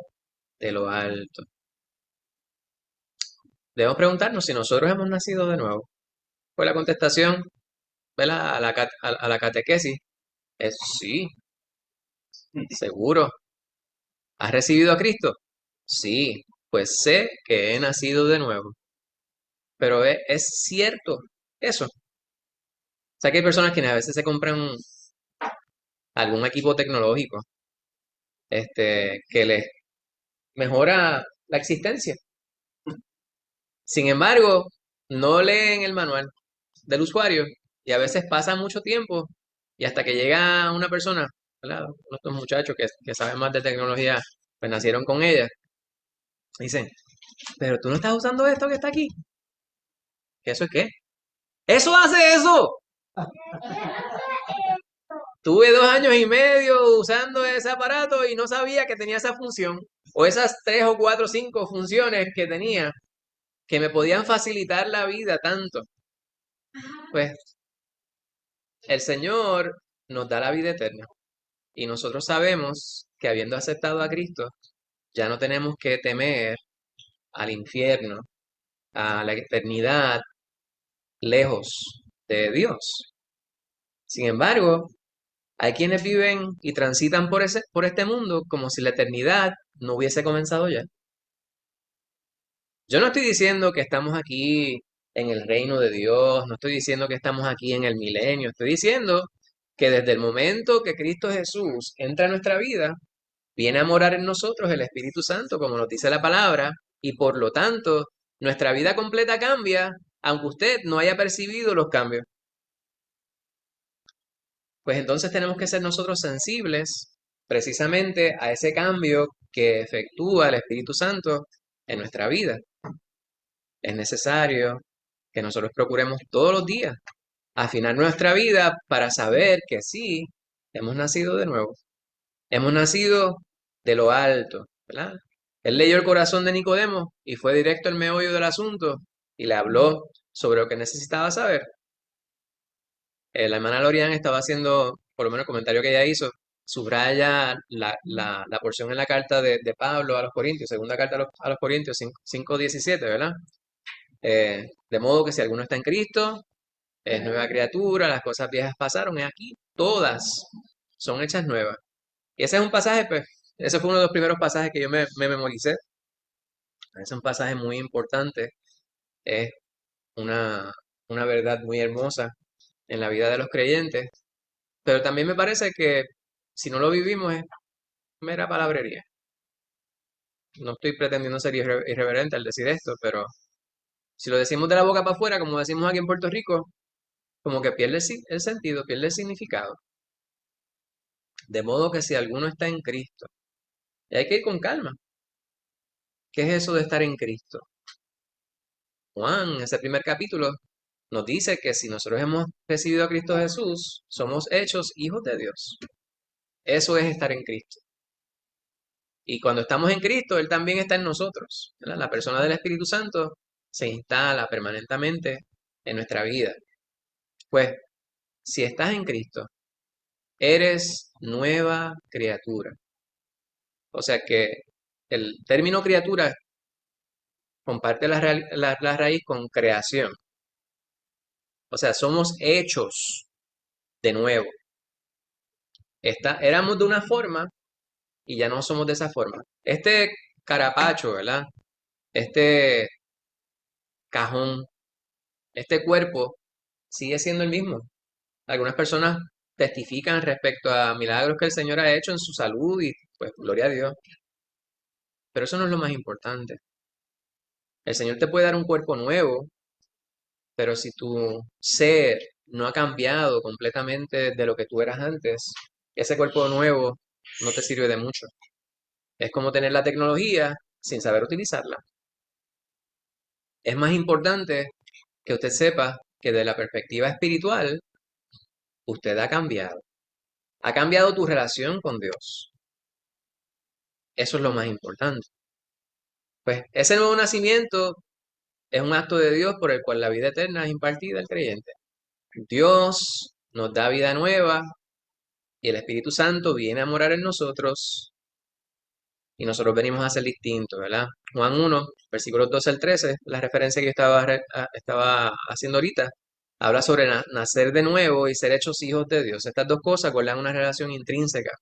S1: de lo alto. Debemos preguntarnos si nosotros hemos nacido de nuevo. Pues la contestación, ¿verdad? A la catequesis es sí, seguro. ¿Has recibido a Cristo? Sí, pues sé que he nacido de nuevo. Pero es cierto eso. sea que hay personas que a veces se compran algún equipo tecnológico, que les mejora la existencia. Sin embargo, no leen el manual del usuario y a veces pasa mucho tiempo y hasta que llega una persona, ¿verdad? Uno de estos muchachos que saben más de tecnología, pues nacieron con ella, dicen, pero tú no estás usando esto que está aquí. ¿Qué eso es qué? ¡Eso hace eso! Tuve 2 años y medio usando ese aparato y no sabía que tenía esa función. O esas 3 o 4 o 5 funciones que tenía que me podían facilitar la vida tanto. Pues el Señor nos da la vida eterna. Y nosotros sabemos que habiendo aceptado a Cristo, ya no tenemos que temer al infierno, a la eternidad lejos de Dios. Sin embargo, hay quienes viven y transitan por este mundo como si la eternidad no hubiese comenzado ya. Yo no estoy diciendo que estamos aquí en el reino de Dios, no estoy diciendo que estamos aquí en el milenio, estoy diciendo que desde el momento que Cristo Jesús entra a nuestra vida, viene a morar en nosotros el Espíritu Santo, como nos dice la palabra, y por lo tanto, nuestra vida completa cambia, aunque usted no haya percibido los cambios. Pues entonces tenemos que ser nosotros sensibles precisamente a ese cambio que efectúa el Espíritu Santo en nuestra vida. Es necesario que nosotros procuremos todos los días afinar nuestra vida para saber que sí, hemos nacido de nuevo. Hemos nacido de lo alto, ¿verdad? Él leyó el corazón de Nicodemo y fue directo al meollo del asunto y le habló sobre lo que necesitaba saber. La hermana Lorian estaba haciendo, por lo menos el comentario que ella hizo, subraya la porción en la carta de Pablo a los Corintios, segunda carta a los Corintios 5:17, ¿verdad? De modo que si alguno está en Cristo, es nueva criatura, las cosas viejas pasaron, y aquí todas son hechas nuevas. Y ese es un pasaje, pues, ese fue uno de los primeros pasajes que yo me memoricé. Es un pasaje muy importante, es una, una verdad muy hermosa en la vida de los creyentes, pero también me parece que si no lo vivimos es mera palabrería. No estoy pretendiendo ser irreverente al decir esto, pero si lo decimos de la boca para afuera, como decimos aquí en Puerto Rico, como que pierde el sentido, pierde el significado. De modo que si alguno está en Cristo, y hay que ir con calma. ¿Qué es eso de estar en Cristo? Juan, en ese primer capítulo, nos dice que si nosotros hemos recibido a Cristo Jesús, somos hechos hijos de Dios. Eso es estar en Cristo. Y cuando estamos en Cristo, Él también está en nosotros, ¿verdad? La persona del Espíritu Santo se instala permanentemente en nuestra vida. Pues, si estás en Cristo, eres nueva criatura. O sea que el término criatura comparte la raíz con creación. O sea, somos hechos de nuevo. Éramos de una forma y ya no somos de esa forma. Este carapacho, ¿verdad? Este cajón, este cuerpo sigue siendo el mismo. Algunas personas testifican respecto a milagros que el Señor ha hecho en su salud y pues gloria a Dios. Pero eso no es lo más importante. El Señor te puede dar un cuerpo nuevo, pero si tu ser no ha cambiado completamente de lo que tú eras antes, ese cuerpo nuevo no te sirve de mucho. Es como tener la tecnología sin saber utilizarla. Es más importante que usted sepa que de la perspectiva espiritual, usted ha cambiado. Ha cambiado tu relación con Dios. Eso es lo más importante. Pues ese nuevo nacimiento es un acto de Dios por el cual la vida eterna es impartida al creyente. Dios nos da vida nueva y el Espíritu Santo viene a morar en nosotros y nosotros venimos a ser distintos, ¿verdad? Juan 1, versículos 12 al 13, la referencia que yo estaba haciendo ahorita, habla sobre nacer de nuevo y ser hechos hijos de Dios. Estas dos cosas guardan una relación intrínseca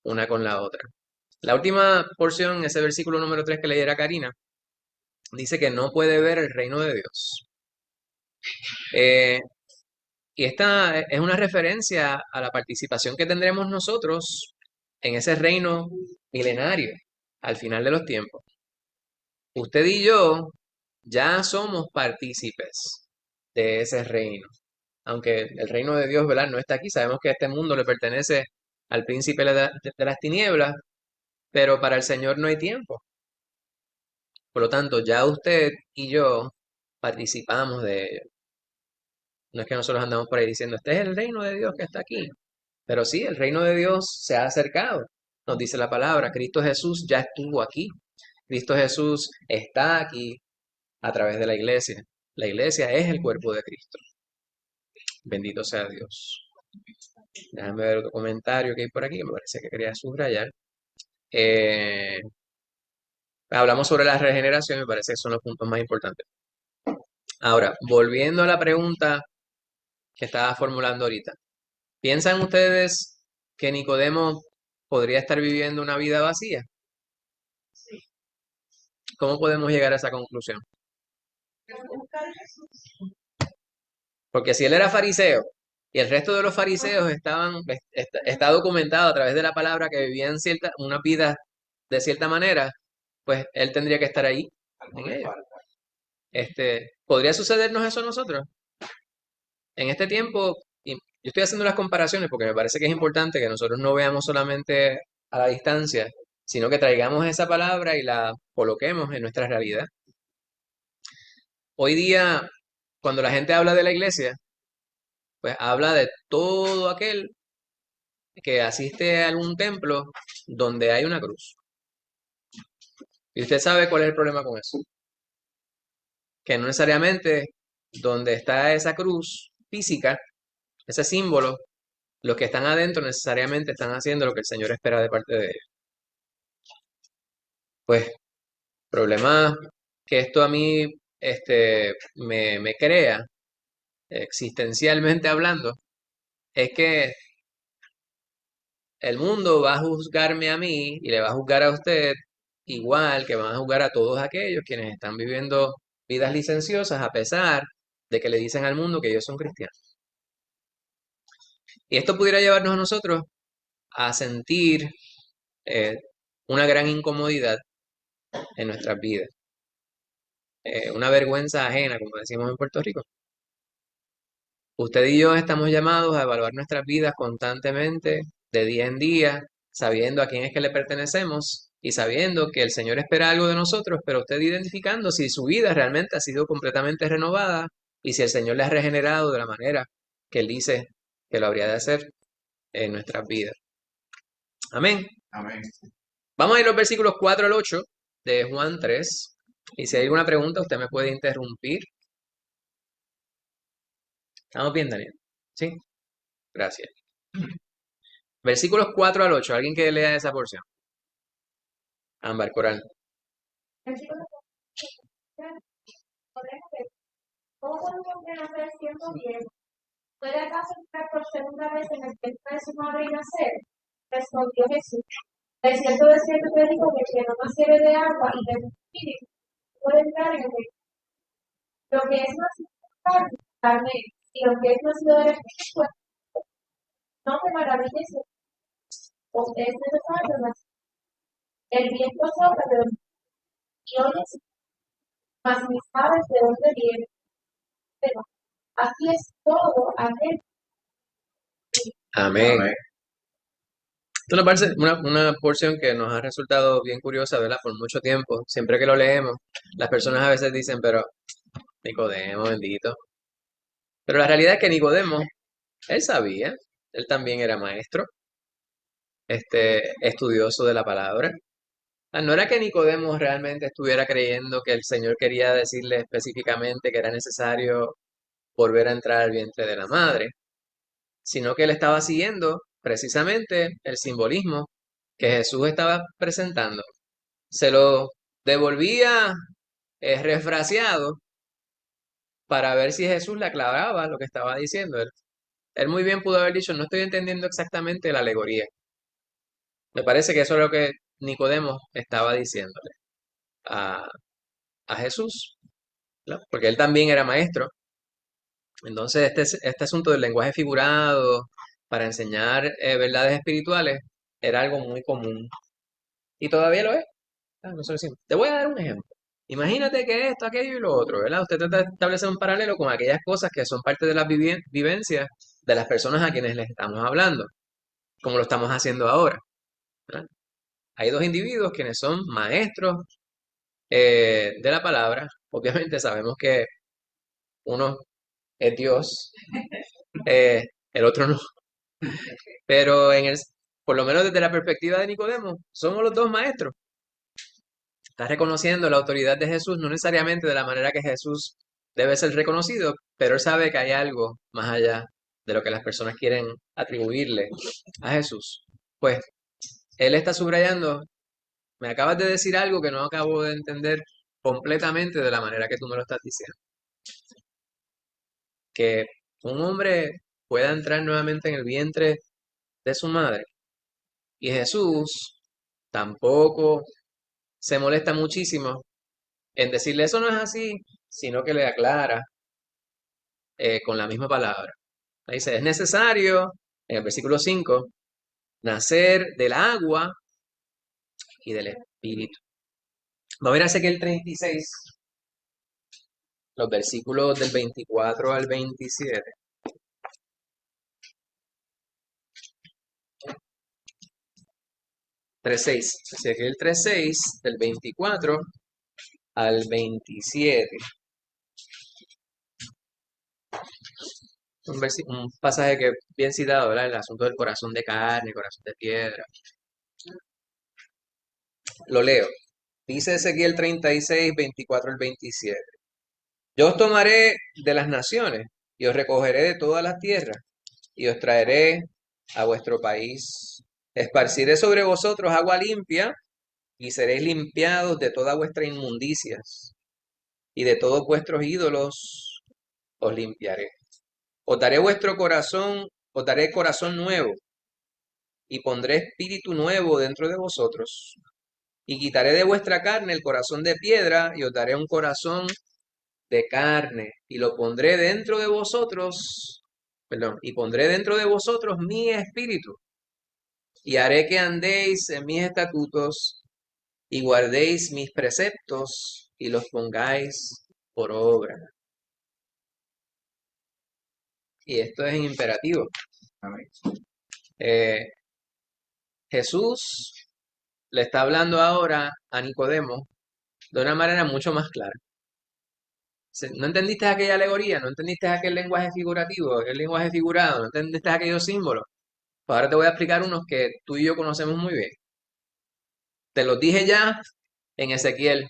S1: una con la otra. La última porción, ese versículo número 3 que leyera Karina, dice que no puede ver el reino de Dios. Y esta es una referencia a la participación que tendremos nosotros en ese reino milenario al final de los tiempos. Usted y yo ya somos partícipes de ese reino. Aunque el reino de Dios, ¿verdad?, no está aquí. Sabemos que este mundo le pertenece al príncipe de las tinieblas, pero para el Señor no hay tiempo. Por lo tanto, ya usted y yo participamos de ello. No es que nosotros andamos por ahí diciendo, este es el reino de Dios que está aquí. Pero sí, el reino de Dios se ha acercado. Nos dice la palabra, Cristo Jesús ya estuvo aquí. Cristo Jesús está aquí a través de la iglesia. La iglesia es el cuerpo de Cristo. Bendito sea Dios. Déjame ver otro comentario que hay por aquí, me parece que quería subrayar. Eh, hablamos sobre la regeneración, me parece que son los puntos más importantes. Ahora, volviendo a la pregunta que estaba formulando ahorita. ¿Piensan ustedes que Nicodemo podría estar viviendo una vida vacía? ¿Cómo podemos llegar a esa conclusión? Porque si él era fariseo y el resto de los fariseos está documentado a través de la palabra que vivían una vida de cierta manera, pues él tendría que estar ahí
S2: Algo
S1: en
S2: le
S1: ello.
S2: falta.
S1: ¿Podría sucedernos eso a nosotros? En este tiempo, y yo estoy haciendo las comparaciones porque me parece que es importante que nosotros no veamos solamente a la distancia, sino que traigamos esa palabra y la coloquemos en nuestra realidad. Hoy día, cuando la gente habla de la iglesia, pues habla de todo aquel que asiste a algún templo donde hay una cruz. Y usted sabe cuál es el problema con eso. Que no necesariamente donde está esa cruz física, ese símbolo, los que están adentro necesariamente están haciendo lo que el Señor espera de parte de ellos. Pues, problema que esto a mí me crea, existencialmente hablando, es que el mundo va a juzgarme a mí y le va a juzgar a usted igual que van a juzgar a todos aquellos quienes están viviendo vidas licenciosas a pesar de que le dicen al mundo que ellos son cristianos. Y esto pudiera llevarnos a nosotros a sentir eh, una gran incomodidad en nuestras vidas, una vergüenza ajena, como decimos en Puerto Rico. Usted y yo estamos llamados a evaluar nuestras vidas constantemente, de día en día, sabiendo a quién es que le pertenecemos y sabiendo que el Señor espera algo de nosotros, pero usted identificando si su vida realmente ha sido completamente renovada y si el Señor le ha regenerado de la manera que Él dice que lo habría de hacer en nuestras vidas. Amén.
S2: Amén.
S1: Vamos a ir a los versículos 4 al 8 de Juan 3. Y si hay alguna pregunta, usted me puede interrumpir. ¿Estamos bien, Daniel? Sí. Gracias. Versículos 4 al 8. ¿Alguien que lea esa porción? Ámbar Coral.
S3: Podemos ver, ¿cómo puede un hombre nacer siendo viejo? ¿Puede acaso entrar por segunda vez en el vientre de su madre y nacer? Respondió Jesús. De cierto te digo que quien no naciere de agua y del espíritu puede entrar en el reino. Lo que es nacido de carne, carne es, y lo que es nacido del espíritu, no te maravilles, pues es necesario nacer. El viento sopla de donde y oyes, mas ni sabes de dónde viene. Pero aquí es todo aquel.
S1: Amén.
S2: Amén.
S1: Esto nos parece una porción que nos ha resultado bien curiosa, ¿verdad? Por mucho tiempo. Siempre que lo leemos, las personas a veces dicen, pero Nicodemo, bendito. Pero la realidad es que Nicodemo, él sabía, él también era maestro, estudioso de la palabra. No era que Nicodemo realmente estuviera creyendo que el Señor quería decirle específicamente que era necesario volver a entrar al vientre de la madre, sino que él estaba siguiendo precisamente el simbolismo que Jesús estaba presentando. Se lo devolvía refraseado para ver si Jesús le aclaraba lo que estaba diciendo. Él muy bien pudo haber dicho, no estoy entendiendo exactamente la alegoría. Me parece que eso es lo que Nicodemo estaba diciéndole a, a Jesús, ¿no? Porque él también era maestro. Entonces, este asunto del lenguaje figurado para enseñar verdades espirituales era algo muy común y todavía lo es. Nosotros decimos, te voy a dar un ejemplo. Imagínate que esto, aquello y lo otro, ¿verdad? Usted trata de establecer un paralelo con aquellas cosas que son parte de las vivencias de las personas a quienes les estamos hablando, como lo estamos haciendo ahora, ¿verdad? Hay dos individuos quienes son maestros de la palabra. Obviamente sabemos que uno es Dios, eh, el otro no. Pero por lo menos desde la perspectiva de Nicodemo, somos los dos maestros. Está reconociendo la autoridad de Jesús, no necesariamente de la manera que Jesús debe ser reconocido, pero él sabe que hay algo más allá de lo que las personas quieren atribuirle a Jesús. Pues él está subrayando, me acabas de decir algo que no acabo de entender completamente de la manera que tú me lo estás diciendo. Que un hombre pueda entrar nuevamente en el vientre de su madre. Y Jesús tampoco se molesta muchísimo en decirle eso no es así, sino que le aclara con la misma palabra. Dice, es necesario, en el versículo 5, nacer del agua y del espíritu. Vamos a ver a Ezequiel 36, los versículos del 24 al 27. 3:6. Ezequiel 3:6, del 24 al 27. Un pasaje que bien citado, ¿verdad? El asunto del corazón de carne, corazón de piedra. Lo leo. Dice Ezequiel 36, 24 al 27. Yo os tomaré de las naciones y os recogeré de todas las tierras y os traeré a vuestro país. Esparciré sobre vosotros agua limpia y seréis limpiados de todas vuestras inmundicias y de todos vuestros ídolos os limpiaré. Os daré vuestro corazón, os daré corazón nuevo y pondré espíritu nuevo dentro de vosotros. Y quitaré de vuestra carne el corazón de piedra y os daré un corazón de carne y lo pondré dentro de vosotros, perdón, y pondré dentro de vosotros mi espíritu y haré que andéis en mis estatutos y guardéis mis preceptos y los pongáis por obra. Y esto es en imperativo.
S2: Amén.
S1: Eh, Jesús le está hablando ahora a Nicodemo de una manera mucho más clara. ¿No entendiste aquella alegoría? ¿No entendiste aquel lenguaje figurativo, aquel lenguaje figurado? ¿No entendiste aquellos símbolos? Pues ahora te voy a explicar unos que tú y yo conocemos muy bien. Te los dije ya en Ezequiel.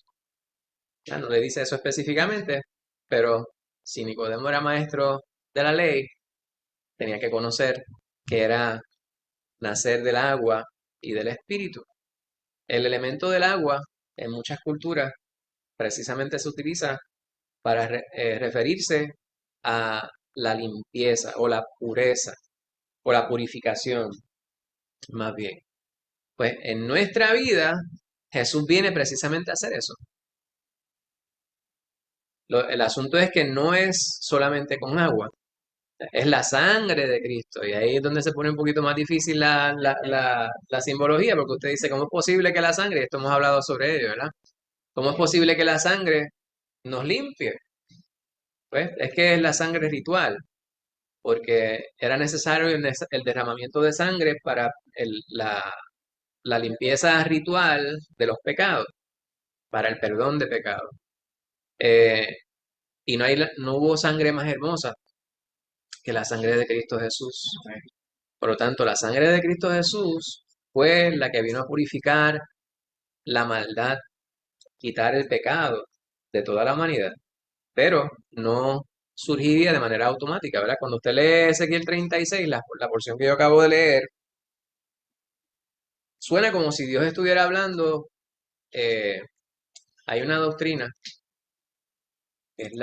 S1: Ya no le dice eso específicamente, pero si Nicodemo era maestro de la ley, tenía que conocer que era nacer del agua y del espíritu. El elemento del agua en muchas culturas precisamente se utiliza para referirse a la limpieza o la pureza o la purificación, más bien. Pues en nuestra vida Jesús viene precisamente a hacer eso. El asunto es que no es solamente con agua, es la sangre de Cristo. Y ahí es donde se pone un poquito más difícil la simbología, porque usted dice, ¿cómo es posible que la sangre, esto hemos hablado sobre ello, ¿verdad? ¿Cómo es posible que la sangre nos limpie? Pues es que es la sangre ritual, porque era necesario el derramamiento de sangre para la limpieza ritual de los pecados, para el perdón de pecados. Eh, y no hubo sangre más hermosa que la sangre de Cristo Jesús. Por lo tanto, la sangre de Cristo Jesús fue la que vino a purificar la maldad, quitar el pecado de toda la humanidad, pero no surgiría de manera automática, ¿verdad? Cuando usted lee Ezequiel 36, la porción que yo acabo de leer, suena como si Dios estuviera hablando, eh, hay una doctrina, que es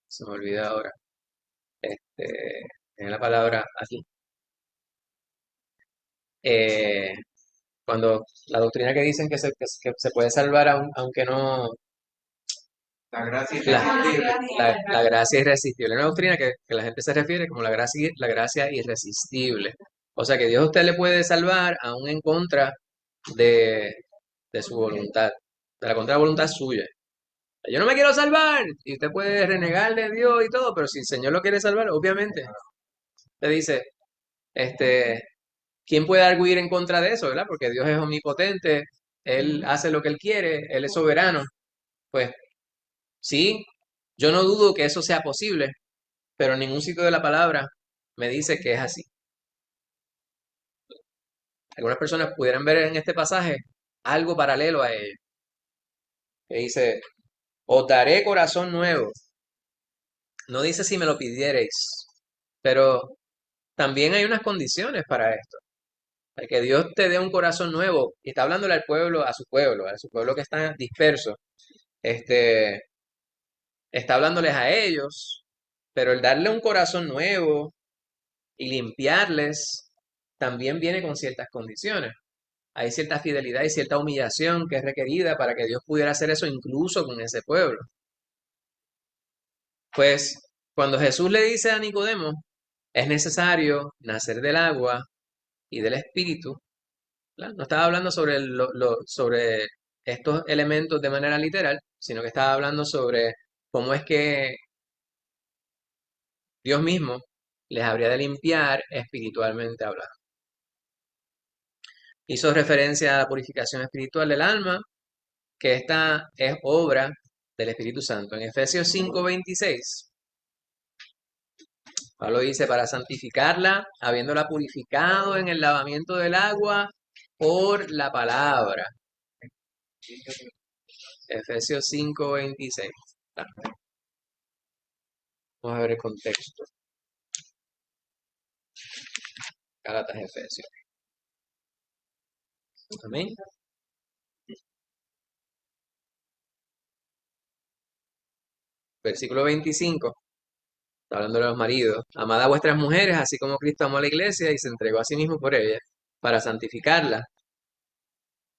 S1: se me olvida ahora, tiene la palabra aquí. Eh, Cuando la doctrina que dicen que se puede salvar aunque no,
S2: La gracia
S1: La,
S2: irresistible.
S1: la gracia irresistible. Una doctrina que la gente se refiere como la gracia irresistible. O sea que Dios a usted le puede salvar aún en contra de, de su voluntad, de la contra voluntad suya. Yo no me quiero salvar. Y usted puede renegar de Dios y todo, pero si el Señor lo quiere salvar, obviamente, le dice, este, ¿quién puede arguir en contra de eso, verdad? Porque Dios es omnipotente, Él hace lo que Él quiere, Él es soberano. Pues sí, yo no dudo que eso sea posible, pero en ningún sitio de la palabra me dice que es así. Algunas personas pudieran ver en este pasaje algo paralelo a ello, que dice, os daré corazón nuevo. No dice si me lo pidierais, pero también hay unas condiciones para esto. Para que Dios te dé un corazón nuevo, y está hablándole al pueblo, a su pueblo que está disperso, este, está hablándoles a ellos, pero el darle un corazón nuevo y limpiarles también viene con ciertas condiciones. Hay cierta fidelidad y cierta humillación que es requerida para que Dios pudiera hacer eso incluso con ese pueblo. Pues cuando Jesús le dice a Nicodemo, es necesario nacer del agua y del espíritu, ¿verdad? No estaba hablando sobre, sobre estos elementos de manera literal, sino que estaba hablando sobre cómo es que Dios mismo les habría de limpiar espiritualmente hablando. Hizo referencia a la purificación espiritual del alma, que esta es obra del Espíritu Santo. En Efesios 5:26, Pablo dice, para santificarla, habiéndola purificado en el lavamiento del agua por la palabra. Efesios 5:26. Vamos a ver el contexto. Gálatas, Efesios. Amén. Versículo 25. Está hablando de los maridos. Amad a vuestras mujeres, así como Cristo amó a la iglesia y se entregó a sí mismo por ella, para santificarla,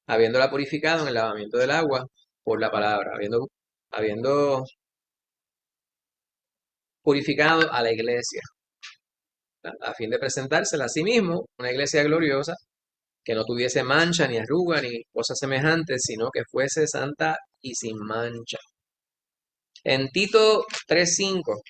S1: habiéndola purificado en el lavamiento del agua por la palabra, habiendo purificado a la iglesia, a fin de presentársela a sí mismo, una iglesia gloriosa, que no tuviese mancha, ni arruga, ni cosas semejantes, sino que fuese santa y sin mancha. En Tito 3:5,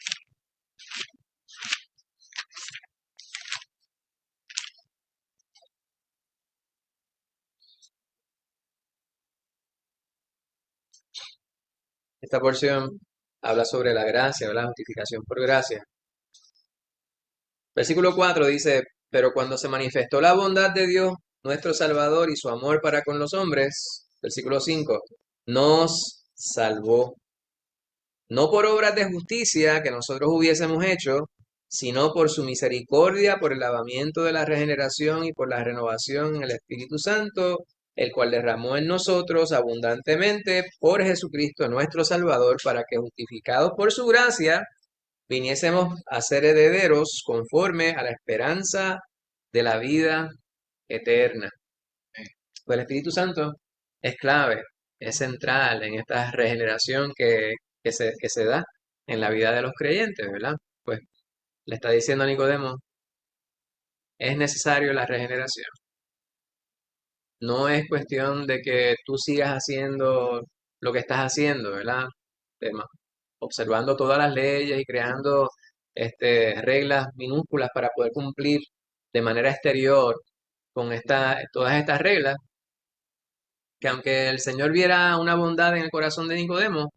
S1: esta porción habla sobre la gracia, la justificación por gracia. Versículo 4 dice, pero cuando se manifestó la bondad de Dios, nuestro Salvador, y su amor para con los hombres, versículo 5, nos salvó, no por obras de justicia que nosotros hubiésemos hecho, sino por su misericordia, por el lavamiento de la regeneración y por la renovación en el Espíritu Santo, el cual derramó en nosotros abundantemente por Jesucristo nuestro Salvador, para que justificados por su gracia, viniésemos a ser herederos conforme a la esperanza de la vida eterna. Pues el Espíritu Santo es clave, es central en esta regeneración que se da en la vida de los creyentes, ¿verdad? Pues le está diciendo a Nicodemo, es necesario la regeneración. No es cuestión de que tú sigas haciendo lo que estás haciendo, ¿verdad? Observando todas las leyes y creando reglas minúsculas para poder cumplir de manera exterior con todas estas reglas, que aunque el Señor viera una bondad en el corazón de Nicodemo,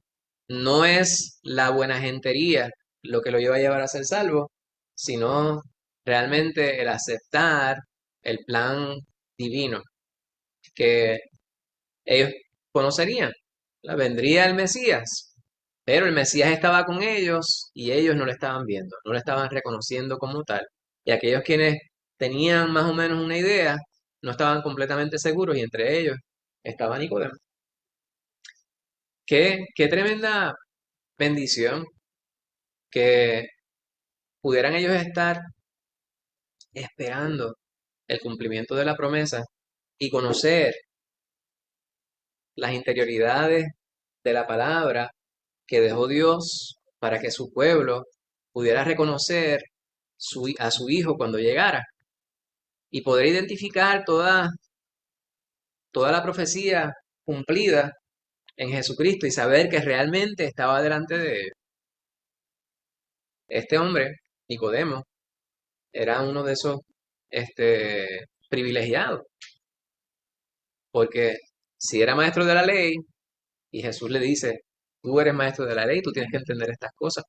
S1: no es la buena gentería lo que lo lleva a llevar a ser salvo, sino realmente el aceptar el plan divino que ellos conocerían. Vendría el Mesías, pero el Mesías estaba con ellos y ellos no lo estaban viendo, no lo estaban reconociendo como tal. Y aquellos quienes tenían más o menos una idea, no estaban completamente seguros y entre ellos estaba Nicodemo. Qué tremenda bendición que pudieran ellos estar esperando el cumplimiento de la promesa y conocer las interioridades de la palabra que dejó Dios para que su pueblo pudiera reconocer a su Hijo cuando llegara y poder identificar toda la profecía cumplida en Jesucristo y saber que realmente estaba delante de ellos. Este hombre, Nicodemo, era uno de esos privilegiados, porque si era maestro de la ley y Jesús le dice, tú eres maestro de la ley, tú tienes que entender estas cosas,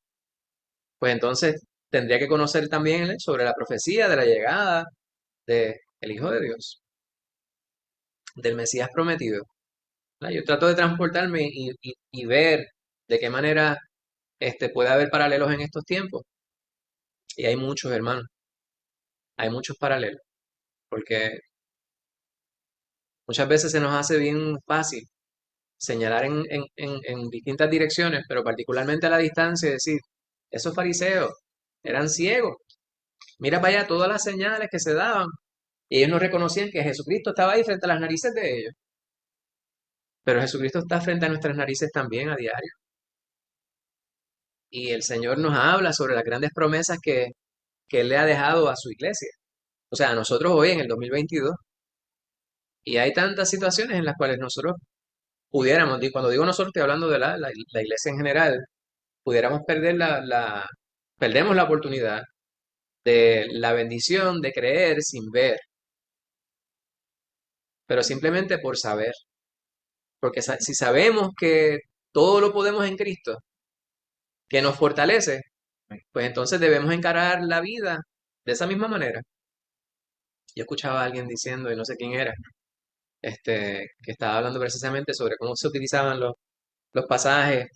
S1: pues entonces tendría que conocer también él sobre la profecía de la llegada del Hijo de Dios, del Mesías prometido. ¿Verdad? Yo trato de transportarme y ver de qué manera puede haber paralelos en estos tiempos. Y hay muchos, hermanos, hay muchos paralelos, porque muchas veces se nos hace bien fácil señalar en distintas direcciones, pero particularmente a la distancia, y decir, esos fariseos eran ciegos. Mira para allá todas las señales que se daban. Y ellos no reconocían que Jesucristo estaba ahí frente a las narices de ellos. Pero Jesucristo está frente a nuestras narices también a diario. Y el Señor nos habla sobre las grandes promesas que Él le ha dejado a su iglesia. O sea, a nosotros hoy en el 2022. Y hay tantas situaciones en las cuales nosotros pudiéramos, y cuando digo nosotros estoy hablando de la iglesia en general, pudiéramos perder perdemos la oportunidad de la bendición de creer sin ver, pero simplemente por saber. Porque si sabemos que todo lo podemos en Cristo, que nos fortalece, pues entonces debemos encarar la vida de esa misma manera. Yo escuchaba a alguien diciendo, y no sé quién era, que estaba hablando precisamente sobre cómo se utilizaban los pasajes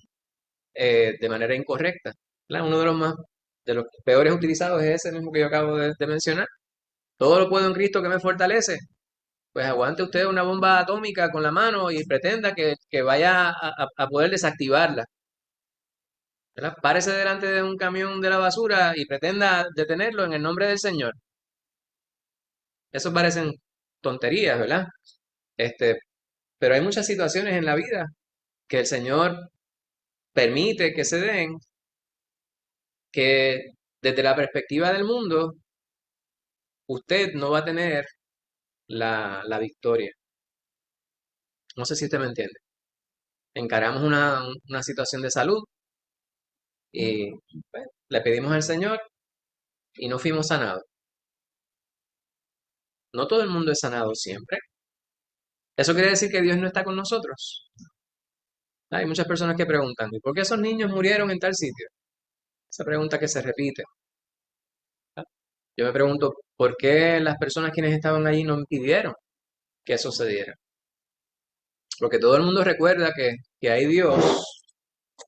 S1: de manera incorrecta. ¿Verdad? Uno de los peores utilizados es ese mismo que yo acabo de mencionar. Todo lo puedo en Cristo que me fortalece. Pues aguante usted una bomba atómica con la mano y pretenda que vaya a poder desactivarla. ¿Verdad? Párese delante de un camión de la basura y pretenda detenerlo en el nombre del Señor. Eso parecen tonterías, ¿verdad? Este, pero hay muchas situaciones en la vida que el Señor permite que se den, que desde la perspectiva del mundo, usted no va a tener la victoria. No sé si usted me entiende. Encaramos una situación de salud y pues, le pedimos al Señor y no fuimos sanados. No todo el mundo es sanado siempre. Eso quiere decir que Dios no está con nosotros. Hay muchas personas que preguntan, ¿y por qué esos niños murieron en tal sitio? Esa pregunta que se repite. Yo me pregunto, ¿por qué las personas quienes estaban allí no impidieron que eso sucediera? Porque todo el mundo recuerda que hay Dios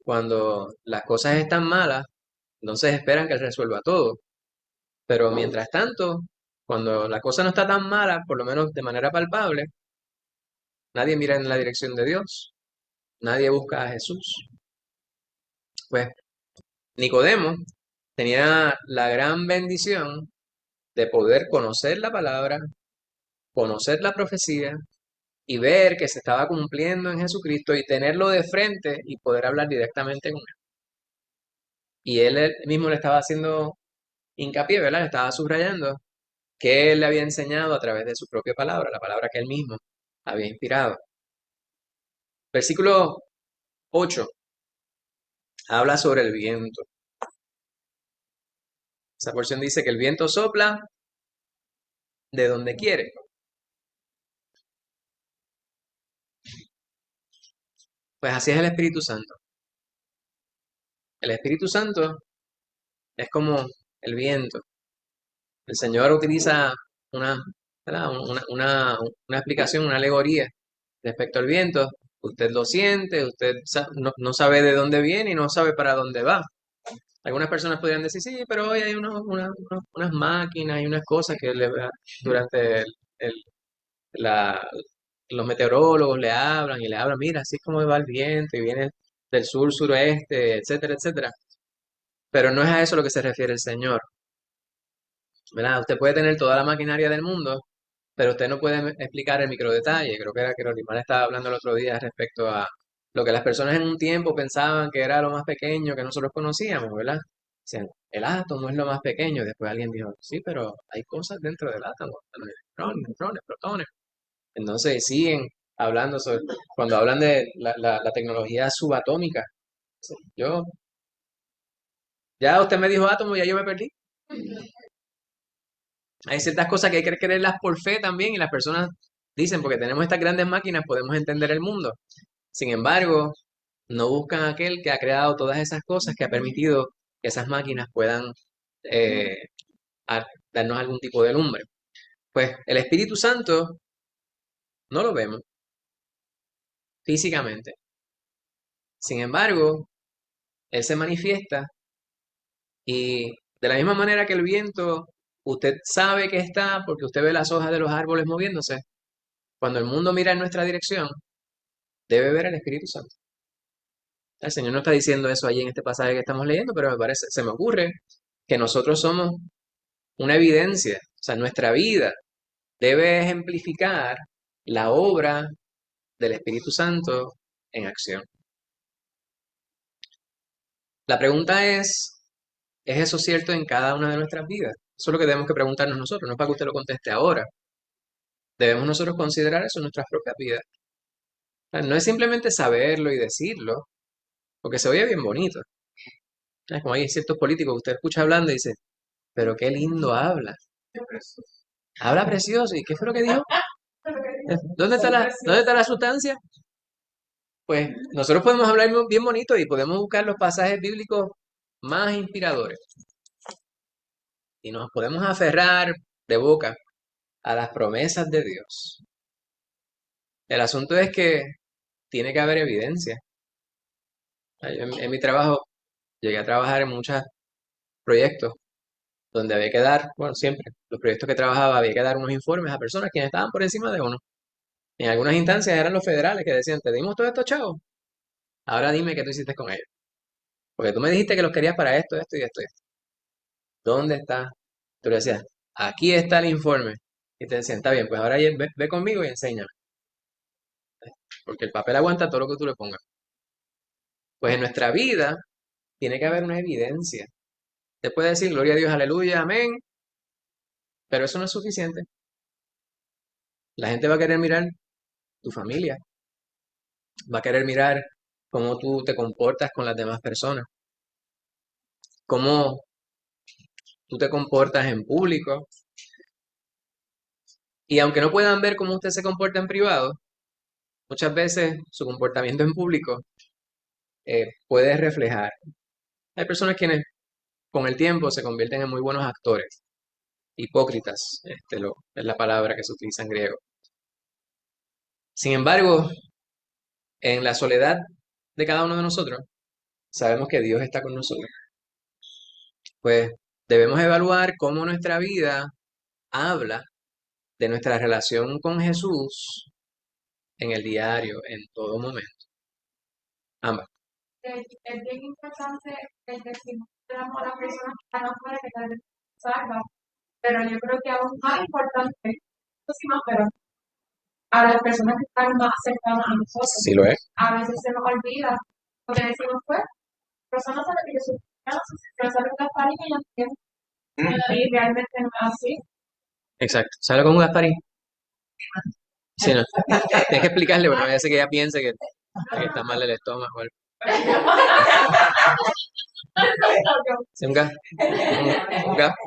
S1: cuando las cosas están malas, entonces esperan que Él resuelva todo. Pero mientras tanto, cuando la cosa no está tan mala, por lo menos de manera palpable, nadie mira en la dirección de Dios, nadie busca a Jesús. Pues Nicodemo tenía la gran bendición de poder conocer la palabra, conocer la profecía y ver que se estaba cumpliendo en Jesucristo y tenerlo de frente y poder hablar directamente con él. Y él mismo le estaba haciendo hincapié, ¿verdad? Le estaba subrayando que él le había enseñado a través de su propia palabra, la palabra que él mismo había inspirado. Versículo 8 habla sobre el viento. Esa porción dice que el viento sopla de donde quiere. Pues así es el Espíritu Santo. El Espíritu Santo es como el viento. El Señor utiliza una, ¿verdad? Una explicación, una alegoría respecto al viento. Usted lo siente, usted no sabe de dónde viene y no sabe para dónde va. Algunas personas podrían decir, sí, pero hoy hay unas máquinas y unas cosas que durante el- la, los meteorólogos le hablan y le hablan, mira, así es como va el viento y viene del sur, suroeste, etcétera, etcétera. Pero no es a eso a lo que se refiere el Señor, ¿verdad? Usted puede tener toda la maquinaria del mundo, pero usted no puede explicar el microdetalle. Creo que era que Rolimar estaba hablando el otro día respecto Lo que las personas en un tiempo pensaban que era lo más pequeño que nosotros conocíamos, ¿verdad? Decían, el átomo es lo más pequeño. Después alguien dijo, sí, pero hay cosas dentro del átomo, electrones, neutrones, protones. Entonces siguen hablando sobre, cuando hablan de la tecnología subatómica. Yo, ya usted me dijo átomo, ya yo me perdí. Hay ciertas cosas que hay que creerlas por fe también y las personas dicen, porque tenemos estas grandes máquinas, podemos entender el mundo. Sin embargo, no buscan a aquel que ha creado todas esas cosas, que ha permitido que esas máquinas puedan eh, darnos algún tipo de lumbre. Pues el Espíritu Santo no lo vemos físicamente. Sin embargo, Él se manifiesta y de la misma manera que el viento, usted sabe que está porque usted ve las hojas de los árboles moviéndose. Cuando el mundo mira en nuestra dirección, debe ver al Espíritu Santo. El Señor no está diciendo eso allí en este pasaje que estamos leyendo, pero me parece, se me ocurre que nosotros somos una evidencia. O sea, nuestra vida debe ejemplificar la obra del Espíritu Santo en acción. La pregunta ¿es eso cierto en cada una de nuestras vidas? Eso es lo que tenemos que preguntarnos nosotros, no es para que usted lo conteste ahora. Debemos nosotros considerar eso en nuestras propias vidas. O sea, no es simplemente saberlo y decirlo, porque se oye bien bonito. Es como hay ciertos políticos que usted escucha hablando y dice, pero qué lindo habla. Habla precioso. ¿Y qué fue lo que dijo? ¿Dónde está la sustancia? Pues nosotros podemos hablar bien bonito y podemos buscar los pasajes bíblicos más inspiradores. Y nos podemos aferrar de boca a las promesas de Dios. El asunto es que tiene que haber evidencia. En mi trabajo llegué a trabajar en muchos proyectos donde había que dar, bueno, siempre, los proyectos que trabajaba había que dar unos informes a personas quienes estaban por encima de uno. En algunas instancias eran los federales que decían, te dimos todo esto, chavo. Ahora dime qué tú hiciste con ellos. Porque tú me dijiste que los querías para esto, esto y esto y esto. ¿Dónde está? Tú le decías, aquí está el informe. Y te decían, está bien, pues ahora ve conmigo y enséñame. Porque el papel aguanta todo lo que tú le pongas. Pues en nuestra vida tiene que haber una evidencia. Te puede decir, gloria a Dios, aleluya, amén. Pero eso no es suficiente. La gente va a querer mirar tu familia. Va a querer mirar cómo tú te comportas con las demás personas. Cómo tú te comportas en público. Y aunque no puedan ver cómo usted se comporta en privado, muchas veces su comportamiento en público puede reflejar. Hay personas quienes con el tiempo se convierten en muy buenos actores, hipócritas, es la palabra que se utiliza en griego. Sin embargo, en la soledad de cada uno de nosotros, sabemos que Dios está con nosotros. Pues debemos evaluar cómo nuestra vida habla de nuestra relación con Jesús en el diario, en todo momento. Ambas.
S3: Es bien importante el decir que amo a las personas que están afuera que tal vez salgan, pero yo creo que aún más importante, esto sí más, pero a las personas que están más cercanas a nosotros.
S1: Sí lo es.
S3: A veces se nos olvida, porque decimos, pues, personas saben que yo soy cristiana, pero saben que Gaspar y que yo entiendo. Y realmente no es así.
S1: Exacto. ¿Sabe con un Gasparín? Sí, no. Tienes que explicarle, porque no vaya a ser que ella piense que está mal el estómago. O algo. Sí, un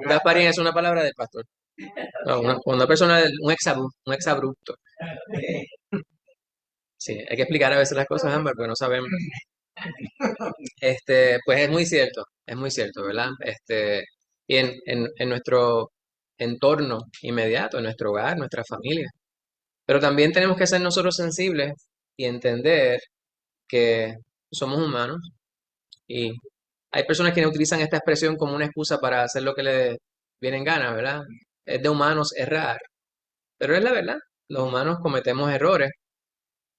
S1: Gasparín es una palabra del pastor. No, una persona, un exabrupto. Sí, hay que explicar a veces las cosas, Ámbar, porque no sabemos. Pues es muy cierto, ¿verdad? Y en nuestro entorno inmediato, en nuestro hogar, nuestra familia. Pero también tenemos que ser nosotros sensibles y entender que somos humanos y hay personas que utilizan esta expresión como una excusa para hacer lo que les viene en gana, ¿verdad? Es de humanos errar, pero es la verdad. Los humanos cometemos errores,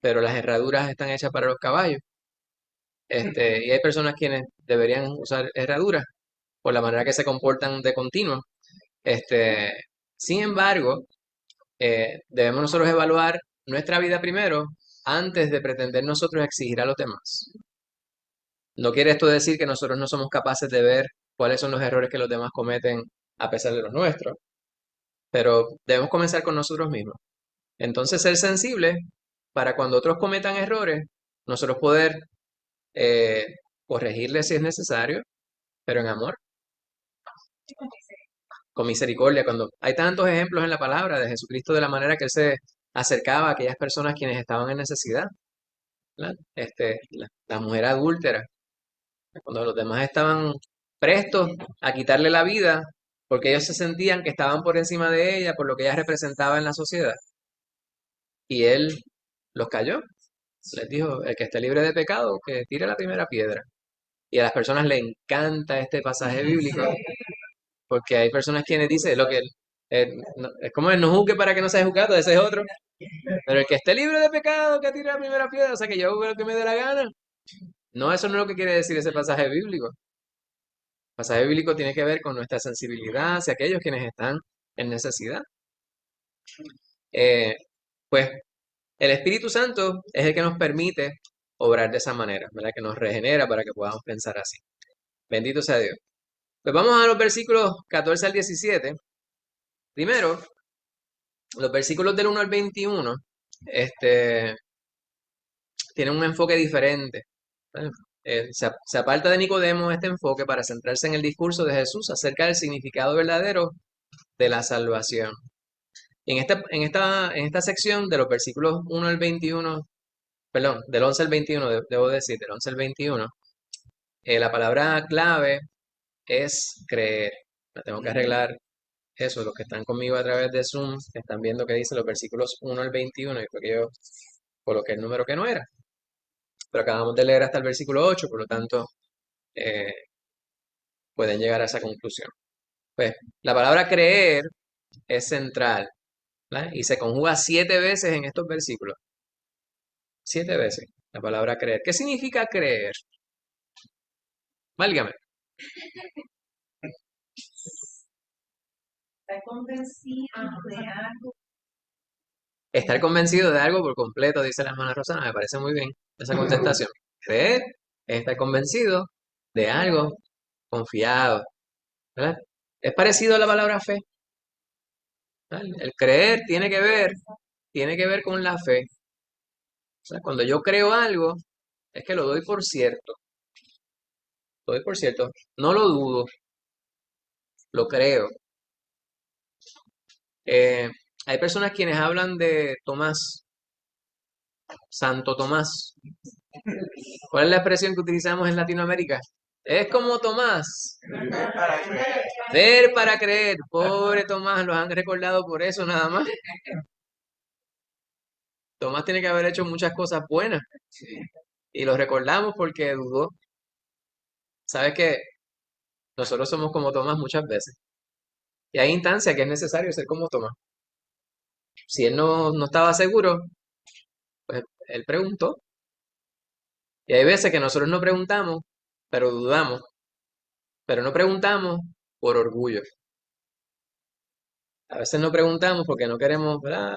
S1: pero las herraduras están hechas para los caballos. Y hay personas quienes deberían usar herraduras por la manera que se comportan de continuo. Este, Sin embargo, debemos nosotros evaluar nuestra vida primero antes de pretender nosotros exigir a los demás. No quiere esto decir que nosotros no somos capaces de ver cuáles son los errores que los demás cometen a pesar de los nuestros, pero debemos comenzar con nosotros mismos. Entonces, ser sensible para cuando otros cometan errores, nosotros poder eh, corregirles si es necesario, pero en amor, con misericordia. Cuando hay tantos ejemplos en la palabra de Jesucristo de la manera que Él se acercaba a aquellas personas quienes estaban en necesidad, ¿verdad? La mujer adúltera, cuando los demás estaban prestos a quitarle la vida, porque ellos se sentían que estaban por encima de ella, por lo que ella representaba en la sociedad. Y Él los cayó. Les dijo, el que esté libre de pecado, que tire la primera piedra. Y a las personas les encanta este pasaje bíblico, porque hay personas quienes dicen lo que es como el no juzgue para que no sea juzgado, ese es otro. Pero el que esté libre de pecado, que tire la primera piedra, o sea que yo hago lo que me dé la gana. No, eso no es lo que quiere decir ese pasaje bíblico. El pasaje bíblico tiene que ver con nuestra sensibilidad hacia aquellos quienes están en necesidad. Eh, pues el Espíritu Santo es el que nos permite obrar de esa manera, ¿verdad? Que nos regenera para que podamos pensar así. Bendito sea Dios. Pues vamos a los versículos 14 al 17. Primero, los versículos del 1 al 21 tienen un enfoque diferente. ¿Vale? Se aparta de Nicodemo este enfoque para centrarse en el discurso de Jesús acerca del significado verdadero de la salvación. Y en esta sección de los versículos 1 al 21, perdón, del 11 al 21, debo decir, del 11 al 21, la palabra clave es creer. La tengo que arreglar eso. Los que están conmigo a través de Zoom están viendo que dice los versículos 1 al 21 y fue que yo coloqué el número que no era. Pero acabamos de leer hasta el versículo 8, por lo tanto eh, pueden llegar a esa conclusión. Pues la palabra creer es central, ¿verdad? Y se conjuga 7 veces en estos versículos. 7 veces la palabra creer. ¿Qué significa creer? Válgame.
S5: Estar convencido de algo.
S1: Estar convencido de algo por completo, dice la hermana Rosana, me parece muy bien esa contestación. Creer es estar convencido de algo, confiado, ¿verdad? Es parecido a la palabra fe. ¿Verdad? El creer tiene que ver con la fe. O sea, cuando yo creo algo, es que lo doy por cierto. Lo doy por cierto. No lo dudo, lo creo. Eh, hay personas quienes hablan de Tomás, Santo Tomás. ¿Cuál es la expresión que utilizamos en Latinoamérica? Es como Tomás.
S2: Para creer.
S1: Ver para creer. Pobre Tomás, los han recordado por eso nada más. Tomás tiene que haber hecho muchas cosas buenas. Y lo recordamos porque dudó. ¿Sabes qué? Nosotros somos como Tomás muchas veces. Y hay instancias que es necesario ser como Tomás. Si él no estaba seguro, pues él preguntó. Y hay veces que nosotros no preguntamos, pero dudamos. Pero no preguntamos por orgullo. A veces no preguntamos porque no queremos, ¿verdad?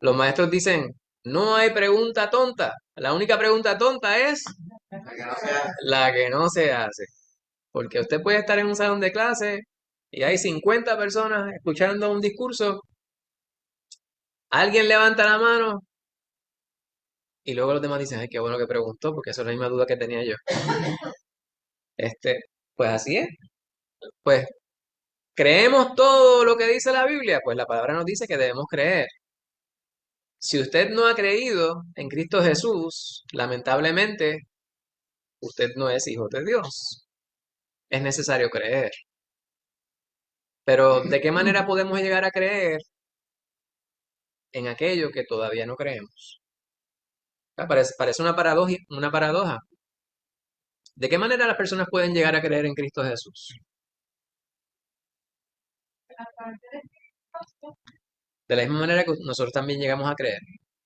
S1: Los maestros dicen, no hay pregunta tonta. La única pregunta tonta es
S2: La que no sea.
S1: la que no se hace. Porque usted puede estar en un salón de clase y hay 50 personas escuchando un discurso. Alguien levanta la mano y luego los demás dicen, ay, qué bueno que preguntó, porque esa es la misma duda que tenía yo. Este, pues así es. Pues creemos todo lo que dice la Biblia, pues la palabra nos dice que debemos creer. Si usted no ha creído en Cristo Jesús, lamentablemente, usted no es hijo de Dios. Es necesario creer. Pero ¿de qué manera podemos llegar a creer en aquello que todavía no creemos? Parece una paradoja. ¿De qué manera las personas pueden llegar a creer en Cristo Jesús?
S3: Aparte de esto,
S1: De la misma manera que nosotros también llegamos a creer.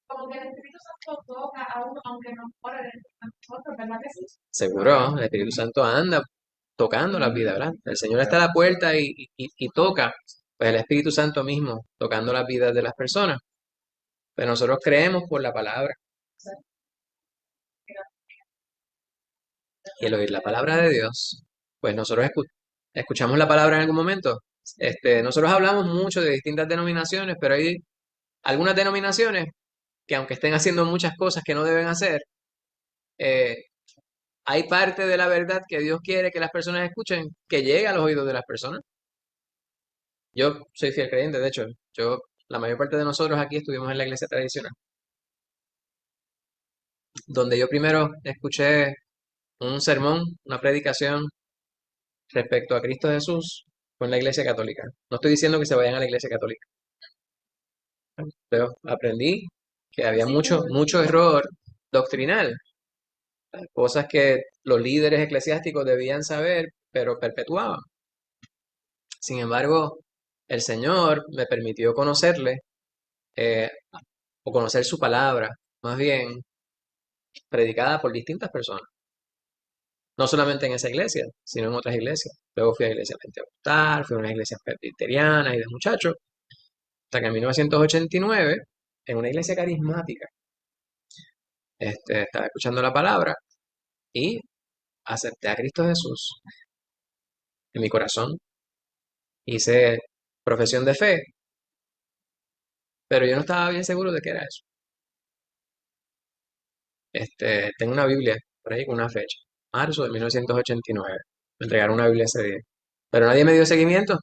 S3: como que el Espíritu Santo toca a uno, aunque no more dentro de nosotros, ¿verdad que sí?
S1: Seguro, el Espíritu Santo anda tocando las vidas, ¿verdad? El Señor está a la puerta y toca, pues el Espíritu Santo mismo tocando las vidas de las personas. Pero nosotros creemos por la palabra. Y el oír la palabra de Dios, pues nosotros escuchamos la palabra en algún momento. Nosotros hablamos mucho de distintas denominaciones, pero hay algunas denominaciones que aunque estén haciendo muchas cosas que no deben hacer, eh, hay parte de la verdad que Dios quiere que las personas escuchen que llegue a los oídos de las personas. Yo soy fiel creyente, de hecho, la mayor parte de nosotros aquí estuvimos en la iglesia tradicional, donde yo primero escuché un sermón, una predicación respecto a Cristo Jesús, fue en la iglesia católica. No estoy diciendo que se vayan a la iglesia católica, pero aprendí que había mucho error doctrinal, cosas que los líderes eclesiásticos debían saber, pero perpetuaban. Sin embargo, el Señor me permitió conocerle, eh, o conocer su palabra, más bien predicada por distintas personas. No solamente en esa iglesia, sino en otras iglesias. Luego fui a la iglesia pentecostal, fui a unas iglesias presbiterianas y de muchachos, hasta que en 1989, en una iglesia carismática, estaba escuchando la palabra y acepté a Cristo Jesús en mi corazón. Hice profesión de fe, pero yo no estaba bien seguro de qué era eso. Tengo una Biblia por ahí con una fecha, marzo de 1989. Me entregaron una Biblia ese día, pero nadie me dio seguimiento.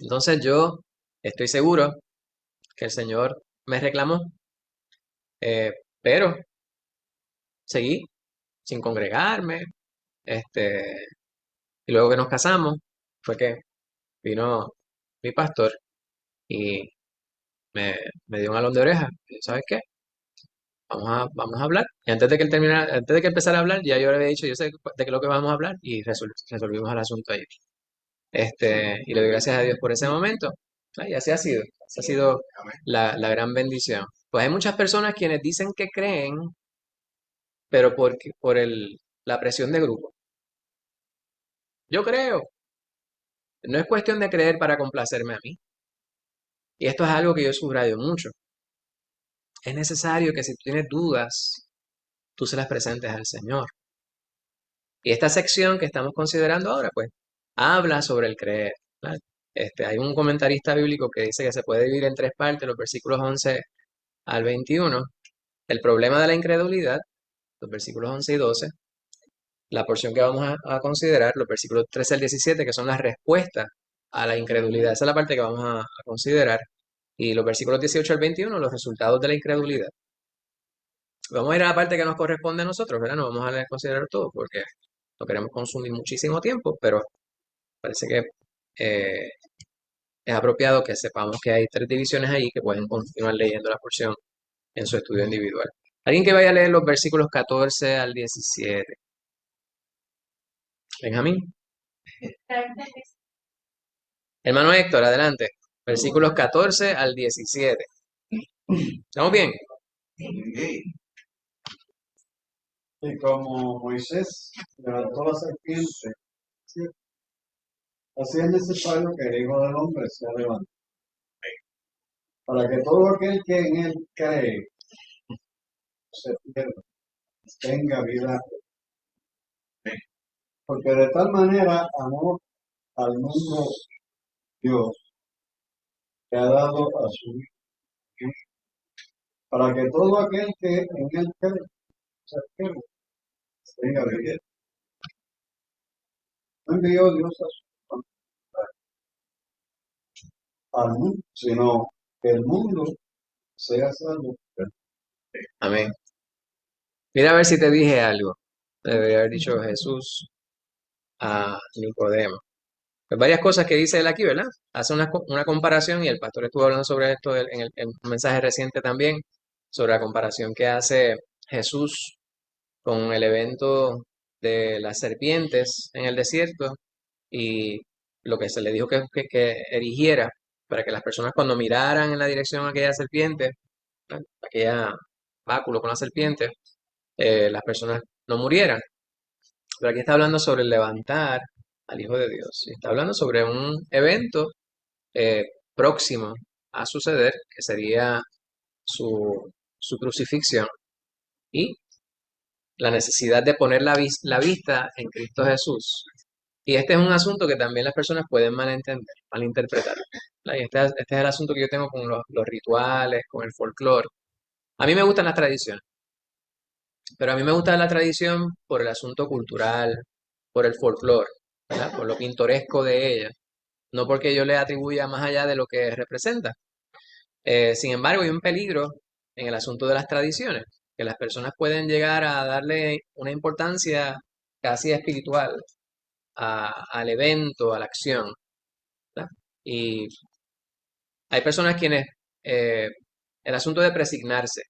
S1: Entonces yo estoy seguro que el Señor me reclamó, eh, pero seguí sin congregarme. Y luego que nos casamos, fue que vino mi pastor y me, me dio un jalón de oreja. Y, ¿sabes qué? Vamos a hablar. Y antes de que empezara a hablar, ya yo le había dicho, yo sé de qué es lo que vamos a hablar y resolvimos el asunto ahí. Y le doy gracias a Dios por ese momento. Y así ha sido. Esa ha sido
S2: Amén.
S1: la gran bendición. Pues hay muchas personas quienes dicen que creen, pero por la presión de grupo. Yo creo. No es cuestión de creer para complacerme a mí. Y esto es algo que yo subrayo mucho. Es necesario que si tú tienes dudas, tú se las presentes al Señor. Y esta sección que estamos considerando ahora, pues, habla sobre el creer, ¿vale? Hay un comentarista bíblico que dice que se puede dividir en tres partes, los versículos 11 al 21, el problema de la incredulidad, los versículos 11 y 12, la porción que vamos a considerar, los versículos 13 al 17, que son las respuestas a la incredulidad. Esa es la parte que vamos a considerar. Y los versículos 18 al 21, los resultados de la incredulidad. Vamos a ir a la parte que nos corresponde a nosotros, ¿verdad? No vamos a considerar todo porque no queremos consumir muchísimo tiempo, pero parece que eh, es apropiado que sepamos que hay tres divisiones ahí que pueden continuar leyendo la porción en su estudio individual. Alguien que vaya a leer los versículos 14 al 17. Benjamín. Hermano Héctor, adelante. Versículos 14 al 17. ¿Estamos bien?
S2: Sí.
S6: Y como Moisés levantó la serpiente, ¿sí? Así es necesario que el Hijo del Hombre sea levantado, para que todo aquel que en él cree se pierda, tenga vida. Porque de tal manera amó al mundo Dios, que ha dado a su Hijo, para que todo aquel que en él cree se pierda, tenga vida. No envió Dios a su Hijo al mundo, sino que el mundo sea salvo.
S1: Amén. Mira a ver si te dije algo. Debería haber dicho Jesús a Nicodemo. Pues varias cosas que dice él aquí, ¿verdad? Hace una comparación y el pastor estuvo hablando sobre esto en un mensaje reciente también, sobre la comparación que hace Jesús con el evento de las serpientes en el desierto y lo que se le dijo que erigiera para que las personas cuando miraran en la dirección a aquella serpiente, aquella báculo con la serpiente, las personas no murieran. Pero aquí está hablando sobre el levantar al Hijo de Dios. Y está hablando sobre un evento próximo a suceder, que sería su su crucifixión y la necesidad de poner la vista en Cristo Jesús. Y este es un asunto que también las personas pueden malentender, malinterpretar. ¿Verdad? Y este es el asunto que yo tengo con los rituales, con el folclore. A mí me gustan las tradiciones, pero a mí me gusta la tradición por el asunto cultural, por el folclore, ¿verdad? Por lo pintoresco de ella, no porque yo le atribuya más allá de lo que representa. Sin embargo, hay un peligro en el asunto de las tradiciones, que las personas pueden llegar a darle una importancia casi espiritual al evento, a la acción, ¿verdad? Y hay personas quienes, eh, el asunto de presignarse,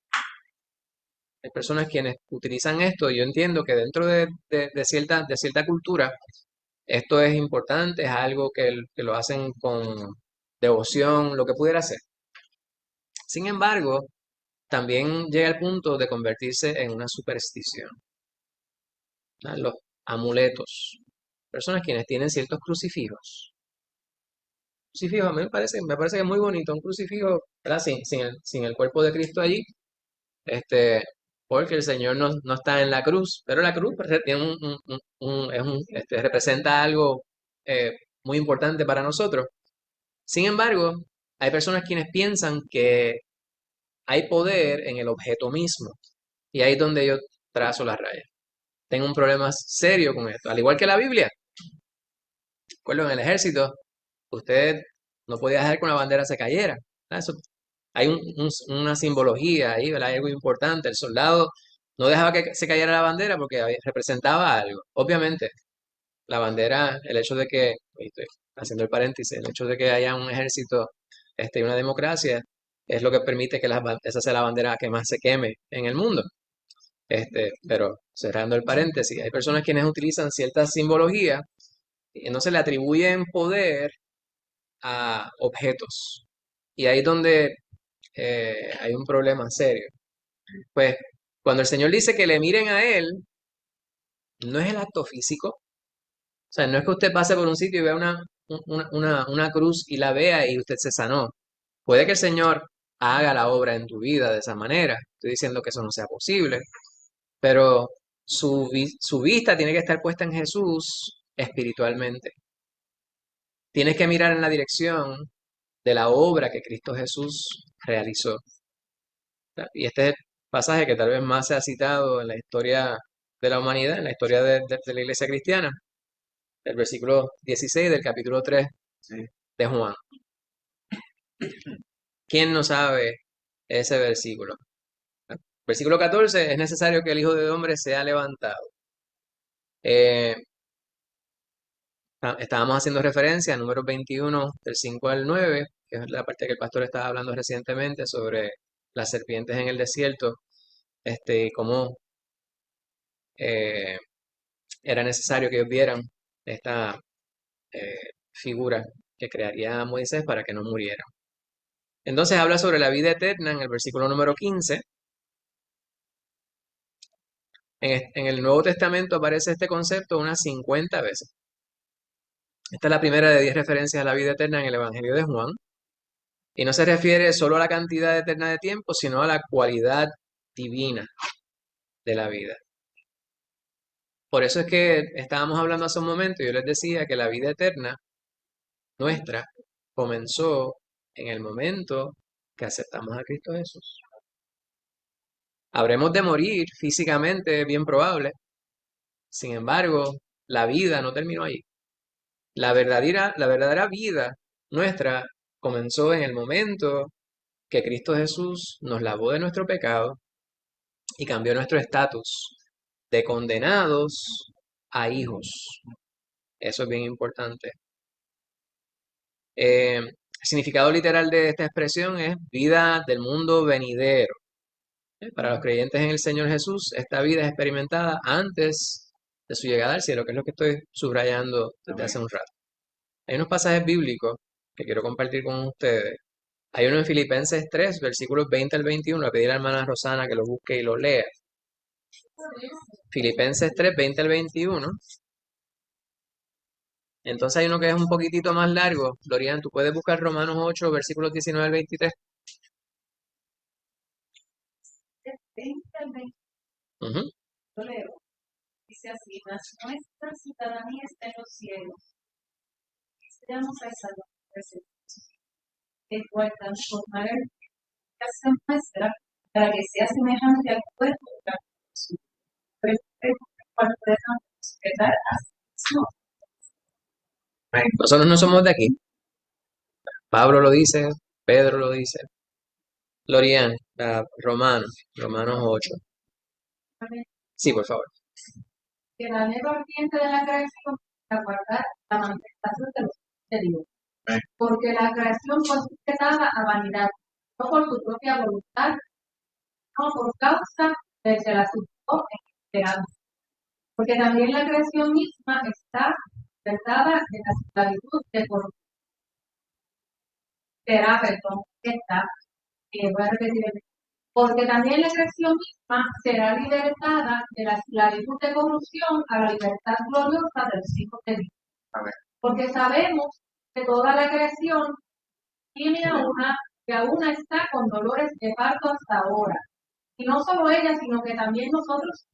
S1: hay personas quienes utilizan esto, y yo entiendo que dentro de cierta cultura, esto es importante, es algo que lo hacen con devoción, lo que pudiera ser. Sin embargo, también llega el punto de convertirse en una superstición, ¿verdad? Los amuletos, personas quienes tienen ciertos crucifijos. Crucifijo, a mí me parece que es muy bonito, un crucifijo, ¿verdad? Sin el cuerpo de Cristo allí, este, porque el Señor no está en la cruz, pero la cruz tiene representa algo eh, muy importante para nosotros. Sin embargo, hay personas quienes piensan que hay poder en el objeto mismo, y ahí es donde yo trazo la raya. Tengo un problema serio con esto, al igual que la Biblia. Recuerdo en el ejército, usted no podía dejar que una bandera se cayera. Eso, hay una simbología ahí, ¿verdad? Hay algo importante. El soldado no dejaba que se cayera la bandera porque representaba algo. Obviamente, la bandera, el hecho de que, estoy haciendo el paréntesis, el hecho de que haya un ejército y una democracia es lo que permite que esa sea la bandera que más se queme en el mundo. Pero cerrando el paréntesis, hay personas quienes utilizan cierta simbología y no se le atribuyen poder a objetos. Y ahí es donde hay un problema serio. Pues cuando el Señor dice que le miren a Él, no es el acto físico. O sea, no es que usted pase por un sitio y vea una cruz y la vea y usted se sanó. Puede que el Señor haga la obra en tu vida de esa manera. Estoy diciendo que eso no sea posible. Pero su vista tiene que estar puesta en Jesús espiritualmente. Tienes que mirar en la dirección de la obra que Cristo Jesús realizó. Y este es el pasaje que tal vez más se ha citado en la historia de la humanidad, en la historia de la iglesia cristiana, el versículo 16 del capítulo 3
S2: Sí.
S1: de Juan. ¿Quién no sabe ese versículo? Versículo 14, es necesario que el Hijo del Hombre sea levantado. Eh, Estábamos haciendo referencia a número 21 del 5 al 9, que es la parte que el pastor estaba hablando recientemente sobre las serpientes en el desierto, y cómo eh, era necesario que ellos vieran esta figura que crearía Moisés para que no muriera. Entonces habla sobre la vida eterna en el versículo número 15. En el Nuevo Testamento aparece este concepto unas 50 veces. Esta es la primera de 10 referencias a la vida eterna en el Evangelio de Juan. Y no se refiere solo a la cantidad eterna de tiempo, sino a la cualidad divina de la vida. Por eso es que estábamos hablando hace un momento y yo les decía que la vida eterna nuestra comenzó en el momento que aceptamos a Cristo Jesús. Habremos de morir físicamente, bien probable. Sin embargo, la vida no terminó allí. La verdadera vida nuestra comenzó en el momento que Cristo Jesús nos lavó de nuestro pecado y cambió nuestro estatus de condenados a hijos. Eso es bien importante. El significado literal de esta expresión es vida del mundo venidero. Para los creyentes en el Señor Jesús, esta vida es experimentada antes de su llegada al cielo, que es lo que estoy subrayando desde hace un rato. Hay unos pasajes bíblicos que quiero compartir con ustedes. Hay uno en Filipenses 3, versículos 20 al 21. A pedir a la hermana Rosana que lo busque y lo lea. Filipenses 3, 20 al 21. Entonces hay uno que es un poquitito más largo. Dorian, tú puedes buscar Romanos 8, versículos 19 al 23.
S5: 20 al 20,
S1: Ujú.
S5: lo leo. Dice así, mas nuestra ciudadanía está en los cielos. Seamos a esa presentación, el cual transformará el que se muestra para que sea semejante al cuerpo de la cruz. Pero el cual podemos respetar a su
S1: Nosotros no somos de aquí. Pablo lo dice, Pedro lo dice. Lorian, Romanos 8. Sí, por favor.
S4: Que la nueva ardiente de la creación para guardar la manifestación de los hijos de Dios. Porque la creación fue sujetada a vanidad, no por su propia voluntad, no por causa de que la sujetó en esperanza. Porque también la creación misma está libertada de la esclavitud de corrupción. Voy a repetir el porque también la creación misma será libertada de la esclavitud de corrupción a la libertad gloriosa de los hijos de Dios.
S2: Amén.
S4: Porque sabemos que toda la creación tiene a una que aún está con dolores de parto hasta ahora. Y no solo ella, sino que también nosotros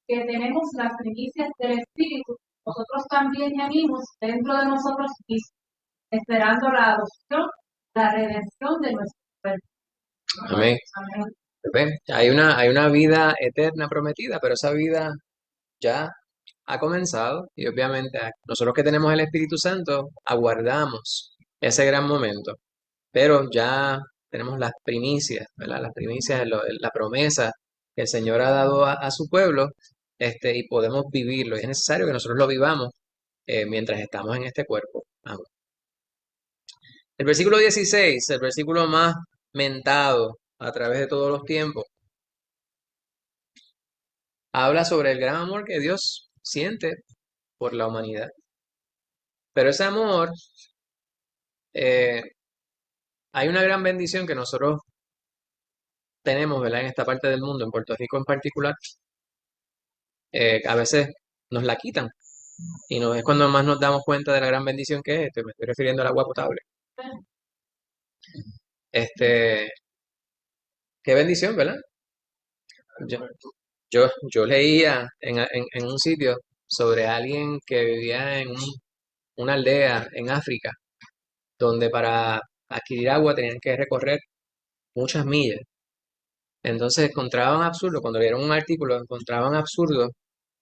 S4: que tenemos las primicias del Espíritu, nosotros también gemimos dentro de nosotros mismos, esperando la adopción, la redención de nuestro cuerpo.
S1: Amén.
S4: Amén.
S1: ¿Ven? Hay una vida eterna prometida, pero esa vida ya ha comenzado y obviamente nosotros que tenemos el Espíritu Santo aguardamos ese gran momento, pero ya tenemos las primicias, ¿verdad? Las primicias, la promesa que el Señor ha dado a su pueblo, y podemos vivirlo. Y es necesario que nosotros lo vivamos mientras estamos en este cuerpo. Amén. El versículo 16, el versículo más mentado a través de todos los tiempos, habla sobre el gran amor que Dios siente por la humanidad. Pero ese amor, eh, hay una gran bendición que nosotros tenemos, ¿verdad? En esta parte del mundo, en Puerto Rico en particular, a veces nos la quitan. Y no es cuando más nos damos cuenta de la gran bendición que es esto. Me estoy refiriendo al agua potable. Este, qué bendición, ¿verdad? Yo, yo leía en un sitio sobre alguien que vivía en una aldea en África, donde para adquirir agua tenían que recorrer muchas millas. Entonces encontraban absurdo, cuando leyeron un artículo, encontraban absurdo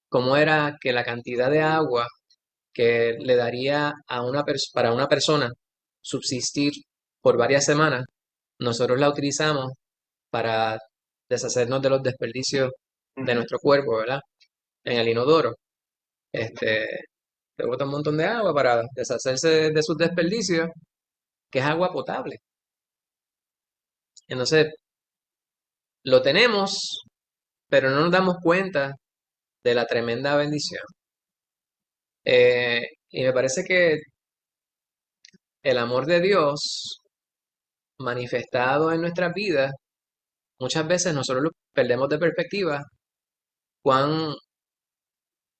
S1: cómo era que la cantidad de agua que le daría para una persona subsistir por varias semanas, nosotros la utilizamos para deshacernos de los desperdicios de nuestro cuerpo, ¿verdad? En el inodoro. Este, se bota un montón de agua para deshacerse de sus desperdicios, que es agua potable. Entonces, lo tenemos, pero no nos damos cuenta de la tremenda bendición. Y me parece que el amor de Dios manifestado en nuestras vidas, muchas veces nosotros lo perdemos de perspectiva cuán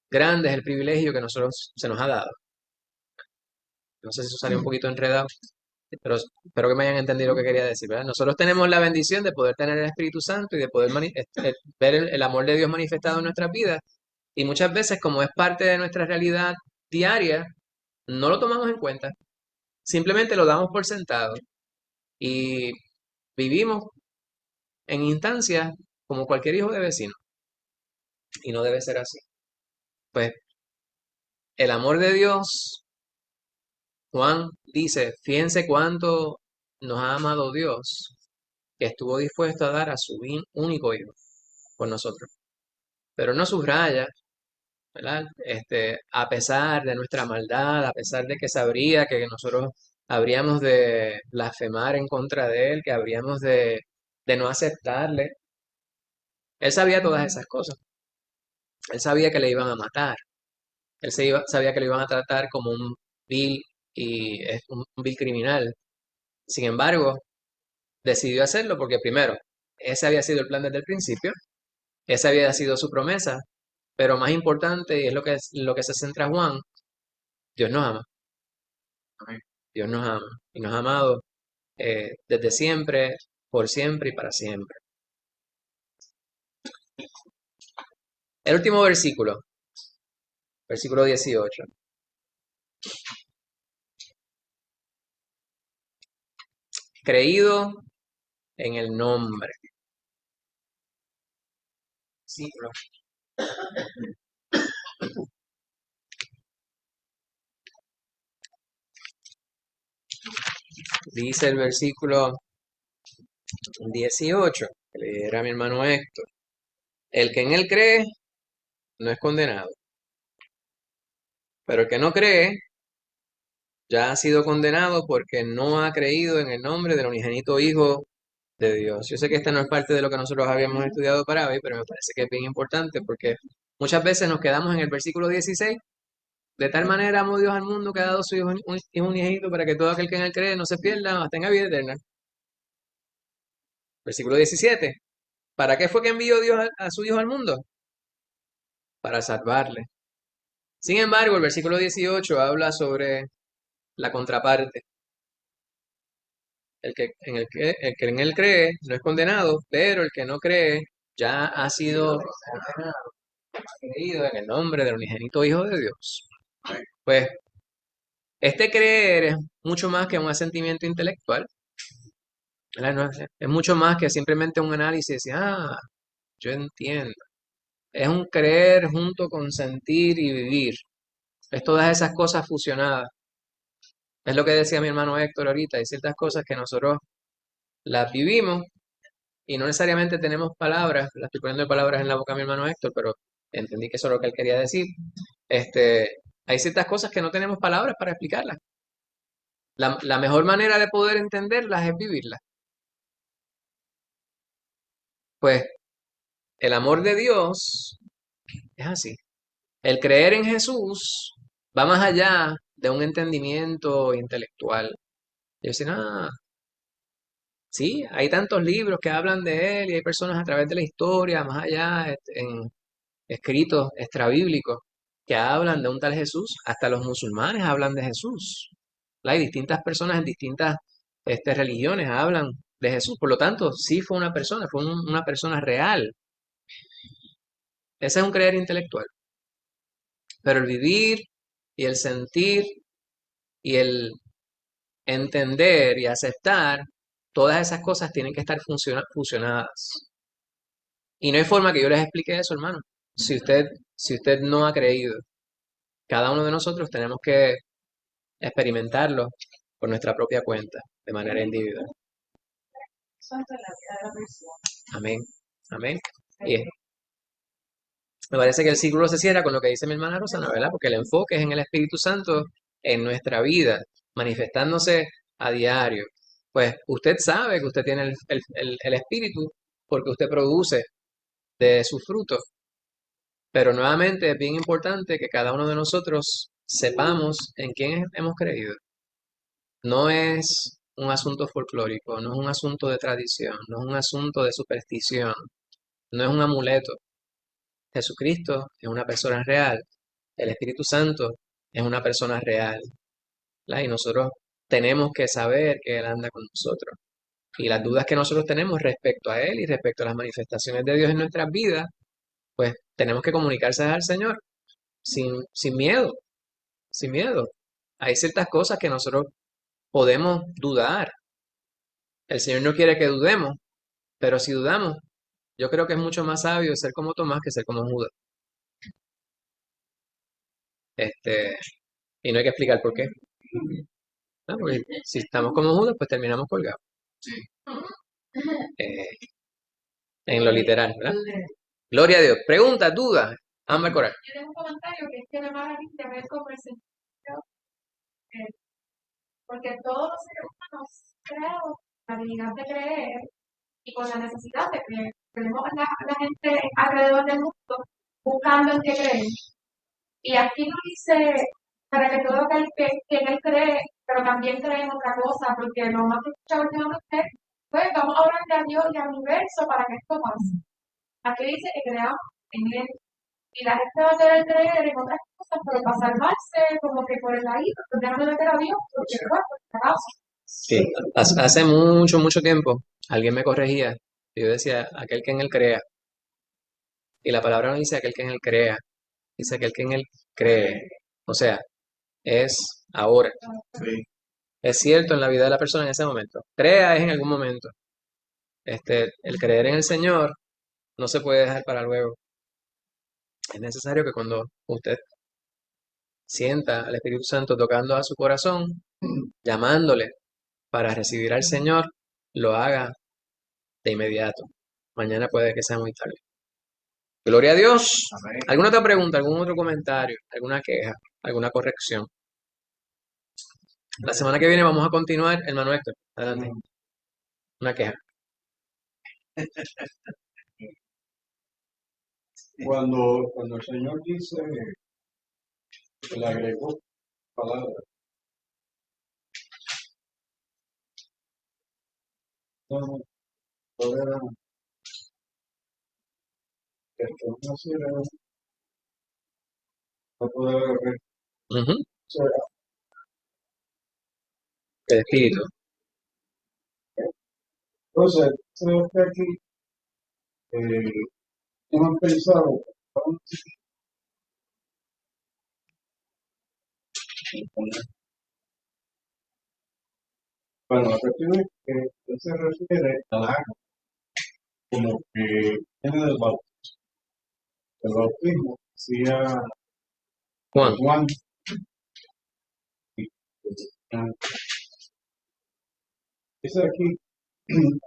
S1: grande es el privilegio que nosotros se nos ha dado. No sé si eso salió un poquito enredado, pero espero que me hayan entendido lo que quería decir, ¿verdad? Nosotros tenemos la bendición de poder tener el Espíritu Santo y de poder ver el amor de Dios manifestado en nuestras vidas. Y muchas veces, como es parte de nuestra realidad diaria, no lo tomamos en cuenta. Simplemente lo damos por sentado y vivimos en instancias como cualquier hijo de vecino. Y no debe ser así. Pues el amor de Dios, Juan dice, fíjense cuánto nos ha amado Dios, que estuvo dispuesto a dar a su único hijo por nosotros. Pero no subraya, ¿verdad? A pesar de nuestra maldad, a pesar de que sabría que nosotros habríamos de blasfemar en contra de él, que habríamos de no aceptarle, él sabía todas esas cosas. Él sabía que le iban a matar. Sabía que lo iban a tratar como un vil un vil criminal. Sin embargo, decidió hacerlo porque primero, ese había sido el plan desde el principio, esa había sido su promesa, pero más importante, y es lo que se centra Juan, Dios nos ama.
S2: Amén.
S1: Dios nos ama y nos ha amado desde siempre, por siempre y para siempre. El último versículo, versículo 18. Creído en el nombre. Versículo. Dice el versículo 18, que le diera a mi hermano Héctor. El que en él cree no es condenado, pero el que no cree ya ha sido condenado porque no ha creído en el nombre del unigénito Hijo de Dios. Yo sé que esta no es parte de lo que nosotros habíamos estudiado para hoy, pero me parece que es bien importante porque muchas veces nos quedamos en el versículo 16. De tal manera amó Dios al mundo que ha dado su Hijo unigénito para que todo aquel que en él cree no se pierda, mas tenga vida eterna. Versículo 17. ¿Para qué fue que envió Dios a su Hijo al mundo? Para salvarle. Sin embargo, el versículo 18 habla sobre la contraparte. El que en él cree no es condenado, pero el que no cree ya ha sido condenado, ha creído en el nombre del unigénito Hijo de Dios. Pues este creer es mucho más que un asentimiento intelectual, ¿verdad? Es mucho más que simplemente un análisis, yo entiendo. Es un creer junto con sentir y vivir. Es todas esas cosas fusionadas. Es lo que decía mi hermano Héctor ahorita. Hay ciertas cosas que nosotros las vivimos y no necesariamente tenemos palabras. La estoy poniendo palabras en la boca a mi hermano Héctor, pero entendí que eso es lo que él quería decir. Hay ciertas cosas que no tenemos palabras para explicarlas. La mejor manera de poder entenderlas es vivirlas. Pues el amor de Dios es así. El creer en Jesús va más allá de un entendimiento intelectual. Y decir, sí, hay tantos libros que hablan de él y hay personas a través de la historia, más allá, en escritos extrabíblicos, que hablan de un tal Jesús. Hasta los musulmanes hablan de Jesús. Hay distintas personas en distintas religiones hablan de Jesús. Por lo tanto, sí fue una persona, fue una persona real. Ese es un creer intelectual. Pero el vivir y el sentir y el entender y aceptar, todas esas cosas tienen que estar fusionadas. Y no hay forma que yo les explique eso, hermano. Si usted no ha creído, cada uno de nosotros tenemos que experimentarlo por nuestra propia cuenta, de manera individual.
S5: Santo en la vida de la persona.
S1: Amén. Amén. Y me parece que el círculo se cierra con lo que dice mi hermana Rosana, ¿verdad? Porque el enfoque es en el Espíritu Santo en nuestra vida, manifestándose a diario. Pues usted sabe que usted tiene el Espíritu porque usted produce de su fruto. Pero nuevamente es bien importante que cada uno de nosotros sepamos en quién hemos creído. No es un asunto folclórico, no es un asunto de tradición, no es un asunto de superstición, no es un amuleto. Jesucristo es una persona real, el Espíritu Santo es una persona real, ¿verdad? Y nosotros tenemos que saber que Él anda con nosotros. Y las dudas que nosotros tenemos respecto a Él y respecto a las manifestaciones de Dios en nuestras vidas, pues tenemos que comunicárselas al Señor sin miedo, sin miedo. Hay ciertas cosas que nosotros podemos dudar. El Señor no quiere que dudemos, pero si dudamos, yo creo que es mucho más sabio ser como Tomás que ser como Judas. Y no hay que explicar por qué. ¿No? Porque si estamos como Judas, pues terminamos colgados. Eh, en lo literal, ¿verdad? Gloria a Dios. Pregunta, duda. Ámbar Coral.
S3: Yo tengo un comentario que es que me maravilla ver cómo el Señor, porque todos los seres humanos creados la habilidad de creer y con la necesidad de creer. Tenemos a la gente alrededor del mundo buscando en qué creer. Y aquí nos dice, para que todo aquel que en él cree, pero también cree en otra cosa, porque lo más que he escuchado últimamente, pues vamos a orarle a Dios y al universo para que esto pase. Aquí dice que creamos en él. Y la gente va a querer creer en otras cosas, pero para salvarse, como que por el ahí, pues déjame meter a Dios, porque bueno, por acaso.
S1: Sí, hace mucho, mucho tiempo alguien me corregía. Yo decía, aquel que en él crea. Y la palabra no dice aquel que en él crea, dice aquel que en él cree. O sea, es ahora.
S2: Sí.
S1: Es cierto en la vida de la persona en ese momento. Crea es en algún momento. El creer en el Señor no se puede dejar para luego. Es necesario que cuando usted sienta al Espíritu Santo tocando a su corazón, llamándole para recibir al Señor, lo haga de inmediato. Mañana puede que sea muy tarde. Gloria a Dios.
S2: Amén.
S1: ¿Alguna otra pregunta, algún otro comentario, alguna queja, alguna corrección? La semana que viene vamos a continuar, hermano Héctor. Adelante. Una queja.
S6: Cuando el Señor dice que le agregó palabras, no, todo era esto no sirve, no puede ver.
S1: Ujú. El Espíritu.
S6: Entonces, creo que aquí hemos pensado, bueno, la cuestión es que él se refiere al agua, como que viene del bautismo. El bautismo decía
S1: Juan.
S6: Juan, y, dice aquí,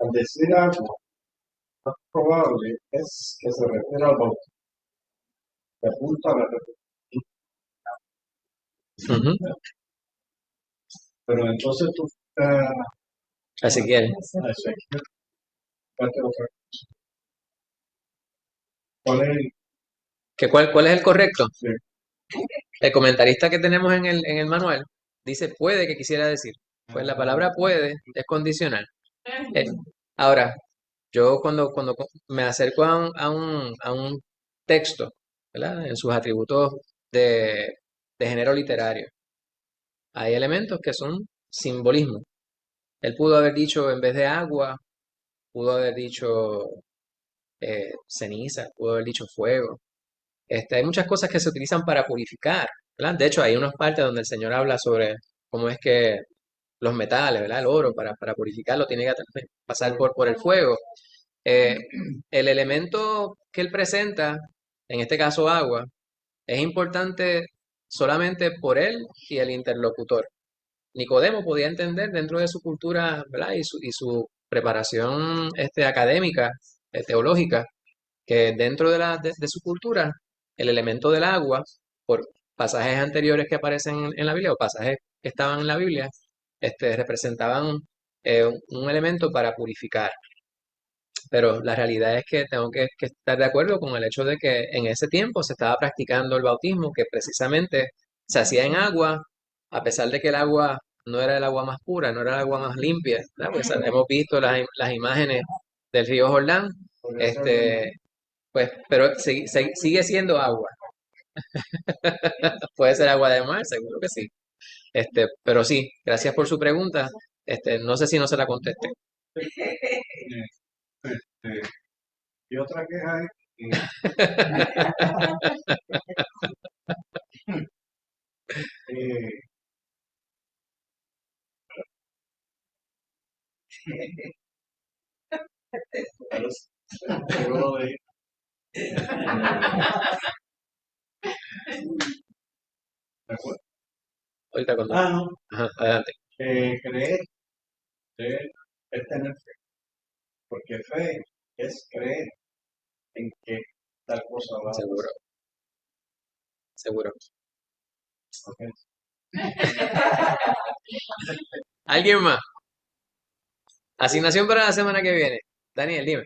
S6: al decir agua, más probable es que se refiere al bautismo, que apunta a la repetición.
S1: Ujú.
S6: Pero entonces tú,
S1: Ezequiel.
S6: ¿cuál es?
S1: ¿Cuál es el correcto?
S6: Sí.
S1: El comentarista que tenemos en el manual dice puede que quisiera decir. Pues la palabra puede es condicional. Eh, Ahora, yo cuando me acerco a un texto, ¿verdad? En sus atributos de, de género literario, hay elementos que son simbolismo. Él pudo haber dicho en vez de agua, pudo haber dicho ceniza, pudo haber dicho fuego. Hay muchas cosas que se utilizan para purificar, ¿verdad? De hecho, hay unas partes donde el Señor habla sobre cómo es que los metales, ¿verdad? El oro, para purificarlo, tiene que pasar por el fuego. Eh, el elemento que él presenta, en este caso agua, es importante solamente por él y el interlocutor. Nicodemo podía entender dentro de su cultura, ¿verdad? Y su preparación académica, teológica, que dentro de su cultura, el elemento del agua, por pasajes anteriores que aparecen en la Biblia o pasajes que estaban en la Biblia, representaban un elemento para purificar. Pero la realidad es que tengo que estar de acuerdo con el hecho de que en ese tiempo se estaba practicando el bautismo, que precisamente se hacía en agua, a pesar de que el agua no era el agua más pura, no era el agua más limpia, ¿verdad? Pues hemos visto las imágenes del río Jordán, pues, pero sigue siendo agua. Puede ser agua de mar, seguro que sí. Pero sí, gracias por su pregunta. No sé si no se la contesté.
S6: Y otra queja es que seguro de
S1: Ahorita cuando.
S6: no,
S1: Ajá, adelante.
S6: creer es tener fe, porque fe es creer en que tal cosa va a
S1: Seguro, seguro.
S6: pasar.
S1: ¿Alguien más? Asignación para la semana que viene. Daniel, dime.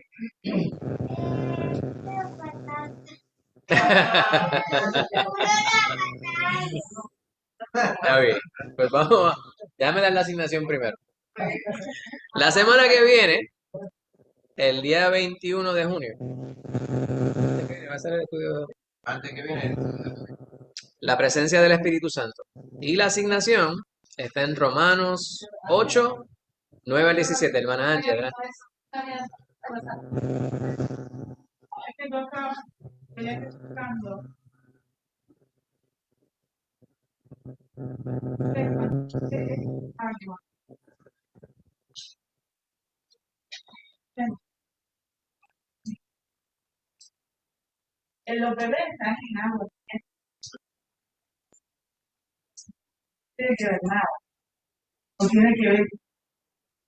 S1: Está bien. Pues vamos a. Déjame dar la asignación primero. La semana que viene, el día 21 de junio, va a ser el estudio.
S2: Antes que viene,
S1: La presencia del Espíritu Santo. Y la asignación está en Romanos 8, 9 al 17, hermana Ángela.
S5: estoy buscando agua. Los bebés están en agua. Tiene que ver nada. No tiene que ver.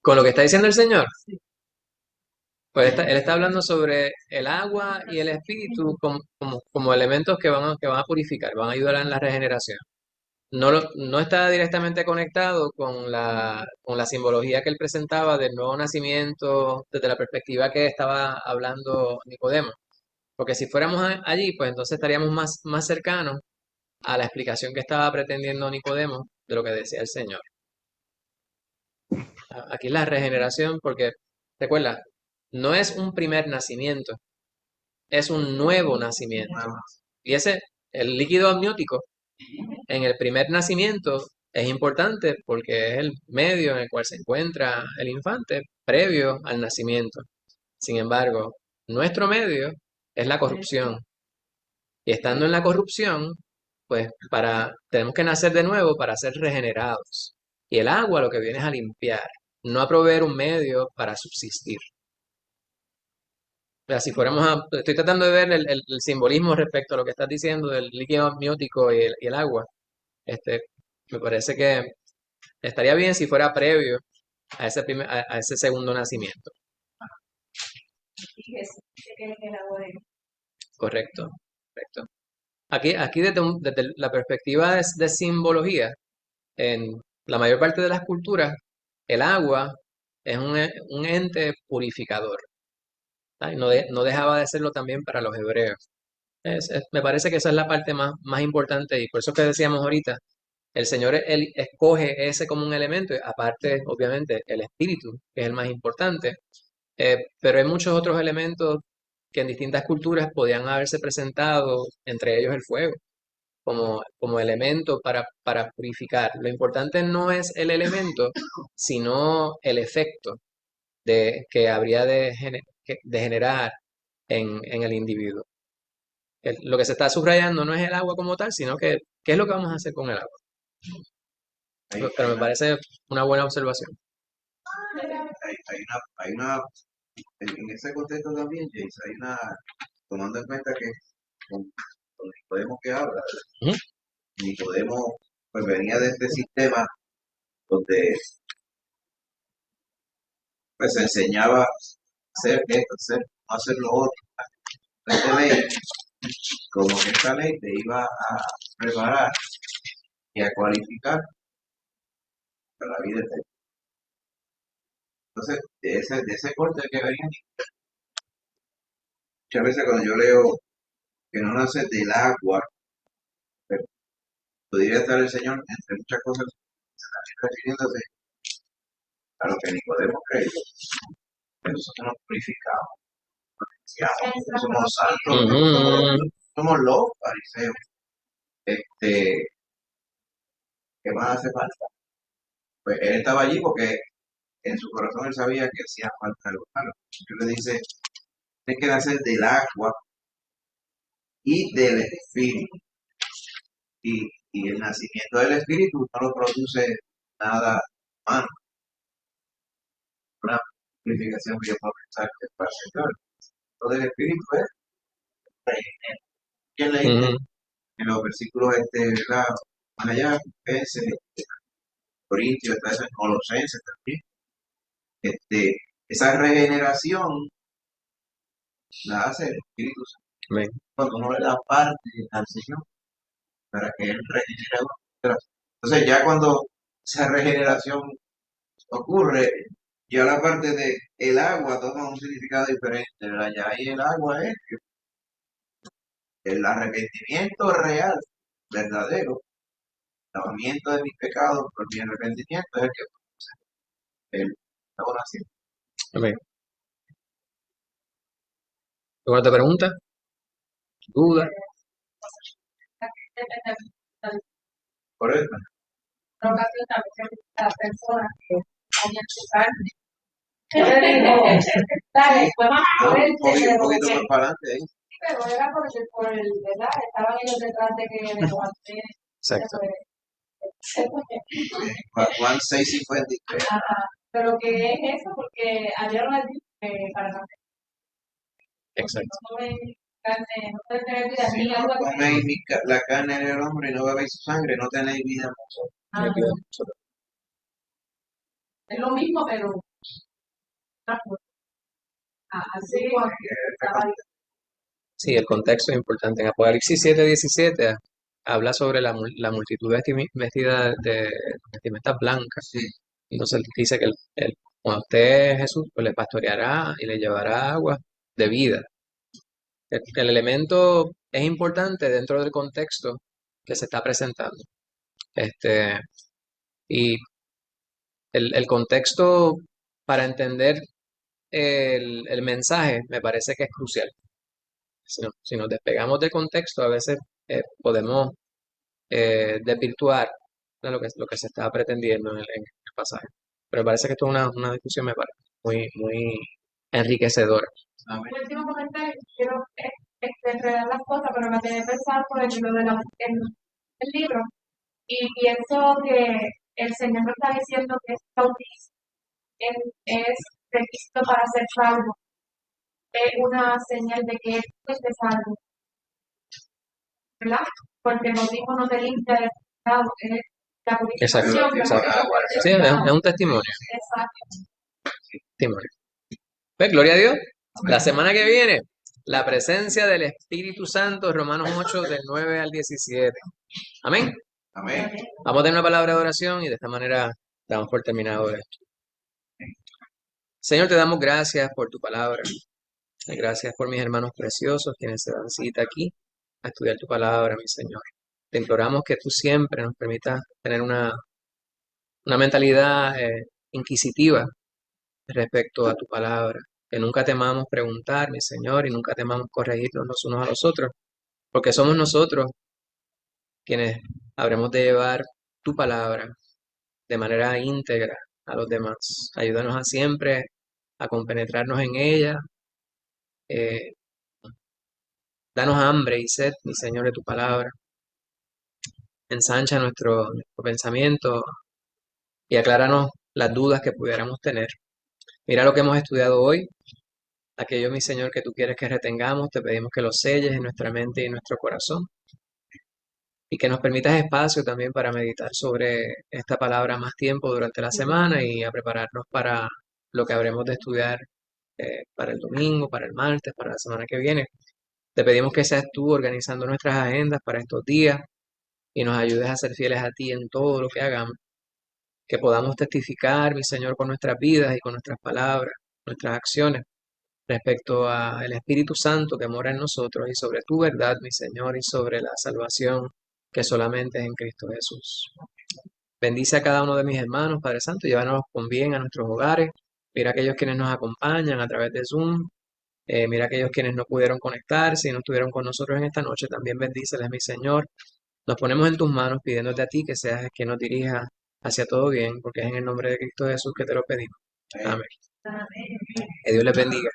S1: Con lo que está diciendo el Señor,
S5: Sí.
S1: pues él está hablando sobre el agua y el espíritu como elementos que van a purificar, van a ayudar en la regeneración. No está directamente conectado con la simbología que él presentaba del nuevo nacimiento desde la perspectiva que estaba hablando Nicodemo. Porque si fuéramos allí, pues entonces estaríamos más cercanos a la explicación que estaba pretendiendo Nicodemo de lo que decía el Señor. Aquí la regeneración, porque recuerda, no es un primer nacimiento, es un nuevo nacimiento. Y el líquido amniótico, en el primer nacimiento es importante porque es el medio en el cual se encuentra el infante previo al nacimiento. Sin embargo, nuestro medio es la corrupción. Y estando en la corrupción, pues tenemos que nacer de nuevo para ser regenerados. Y el agua lo que viene es a limpiar, no a proveer un medio para subsistir. O sea, si estoy tratando de ver el simbolismo respecto a lo que estás diciendo del líquido amniótico y el agua. Me parece que estaría bien si fuera previo a ese segundo nacimiento.
S5: Y Jesús dice que es el agua de
S1: Correcto, correcto. Aquí desde la perspectiva de simbología, en la mayor parte de las culturas, el agua es un ente purificador. ¿Tá? Y no dejaba de serlo también para los hebreos. Me parece que esa es la parte más importante y por eso que decíamos ahorita, el Señor él escoge ese como un elemento, aparte obviamente el espíritu, que es el más importante, pero hay muchos otros elementos que en distintas culturas podían haberse presentado, entre ellos el fuego, como elemento para purificar. Lo importante no es el elemento, sino el efecto que habría de generar en el individuo. Lo que se está subrayando no es el agua como tal, sino que qué es lo que vamos a hacer con el agua. Pero me parece una buena observación.
S2: En ese contexto también, James, tomando en cuenta que con Nicodemo que habla,
S1: Ujú.
S2: Nicodemo pues venía de este sistema donde pues se enseñaba a hacer esto, no hacer lo otro. Esta ley, como que esta ley te iba a preparar y a cualificar para la vida eterna. Entonces, de ese corte que venía, muchas veces cuando yo leo que no nace del agua, pero podría estar el Señor entre muchas cosas refiriéndose a lo que Nicodemo creyó, que nosotros nos purificamos, nosotros somos santos,
S1: Ujú.
S2: somos los fariseos. ¿Qué más hace falta? Pues él estaba allí porque en su corazón él sabía que hacía falta algo malo. Yo le dice, tienes que nacer del agua y del espíritu. Y el nacimiento del espíritu no lo produce nada humano. Una purificación que yo puedo pensar que es para el Señor. Lo del espíritu es regenerar. ¿Quién leíste
S1: Ujú.
S2: en los versículos ¿verdad? Más allá, Filipenses, Corintios, está eso en Colosenses también? Esa regeneración la hace el Espíritu Santo.
S1: Amén.
S2: Cuando uno le da parte al Señor para que Él regenere a uno. Entonces ya cuando esa regeneración ocurre, ya la parte de el agua toma un significado diferente, ¿verdad? Ya ahí el agua es el arrepentimiento real, verdadero, lavamiento de mis pecados por mi arrepentimiento es el que produce el nuevo nacimiento.
S1: Amén. ¿Alguna otra pregunta? ¿Duda?
S2: Por eso,
S5: ocasión también a personas que comían su carne. Yo le digo, dale, pues más
S2: un
S5: fuerte,
S2: poquito
S5: pero
S2: más
S5: que
S2: para adelante, ¿eh?
S3: pero era por el, ¿verdad? Estaban ellos detrás de que le levanté.
S1: Exacto.
S2: Juan 6:53.
S3: Ajá. Pero que es eso, porque ayer lo dije para no
S1: Exacto.
S3: comer carne, no puede tener vida
S2: Si
S3: ni
S2: no
S3: algo así.
S2: coméis la carne del hombre y no bebéis su sangre, no tenéis vida en vosotros.
S3: Ah, es lo mismo, pero así
S1: Sí, el contexto es importante. En Apocalipsis 7:17 habla sobre la multitud vestida de vestimentas blancas.
S2: Sí,
S1: Entonces dice que cuando esté Jesús, pues le pastoreará y le llevará agua de vida. El elemento es importante dentro del contexto que se está presentando. Y el contexto para entender el mensaje me parece que es crucial. Si nos despegamos del contexto, a veces podemos desvirtuar, ¿no?, lo que se está pretendiendo en el pasaje. Pero me parece que esto es una discusión me parece muy enriquecedora.
S2: amén.
S3: el último comentario, quiero enredar las cosas, pero me quedé pensando en lo de el libro y pienso que el Señor me está diciendo que este bautismo es requisito para ser salvo, es una señal de que Él es salvo, ¿verdad? Porque el bautismo no te limpia del pecado, es la
S1: Exacto,
S3: purificación.
S1: exacto. Sí, es un testimonio.
S3: Exacto.
S1: Testimonio. Pues, gloria a Dios. La semana que viene, la presencia del Espíritu Santo, Romanos 8, del 9 al 17. Amén.
S2: Amén.
S1: Vamos a tener una palabra de oración y de esta manera damos por terminado esto. Señor, te damos gracias por tu palabra. Gracias por mis hermanos preciosos quienes se dan cita aquí a estudiar tu palabra, mi Señor. Te imploramos que tú siempre nos permitas tener una mentalidad inquisitiva respecto a tu palabra. Que nunca temamos preguntar, mi Señor, y nunca temamos corregirnos los unos a los otros, porque somos nosotros quienes habremos de llevar tu palabra de manera íntegra a los demás. Ayúdanos a siempre a compenetrarnos en ella. eh, Danos hambre y sed, mi Señor, de tu palabra. Ensancha nuestro pensamiento y acláranos las dudas que pudiéramos tener. Mira lo que hemos estudiado hoy. Aquello, mi Señor, que tú quieres que retengamos, te pedimos que lo selles en nuestra mente y en nuestro corazón. Y que nos permitas espacio también para meditar sobre esta palabra más tiempo durante la semana y a prepararnos para lo que habremos de estudiar para el domingo, para el martes, para la semana que viene. Te pedimos que seas tú organizando nuestras agendas para estos días y nos ayudes a ser fieles a ti en todo lo que hagamos. Que podamos testificar, mi Señor, con nuestras vidas y con nuestras palabras, nuestras acciones, respecto al Espíritu Santo que mora en nosotros y sobre tu verdad, mi Señor, y sobre la salvación que solamente es en Cristo Jesús. Bendice a cada uno de mis hermanos, Padre Santo, llévanos con bien a nuestros hogares. Mira a aquellos quienes nos acompañan a través de Zoom. Mira a aquellos quienes no pudieron conectarse y no estuvieron con nosotros en esta noche. También bendíceles, mi Señor. Nos ponemos en tus manos pidiéndote a ti que seas el que nos dirija hacia todo bien, porque es en el nombre de Cristo Jesús que te lo pedimos. Amén. Que Dios les bendiga.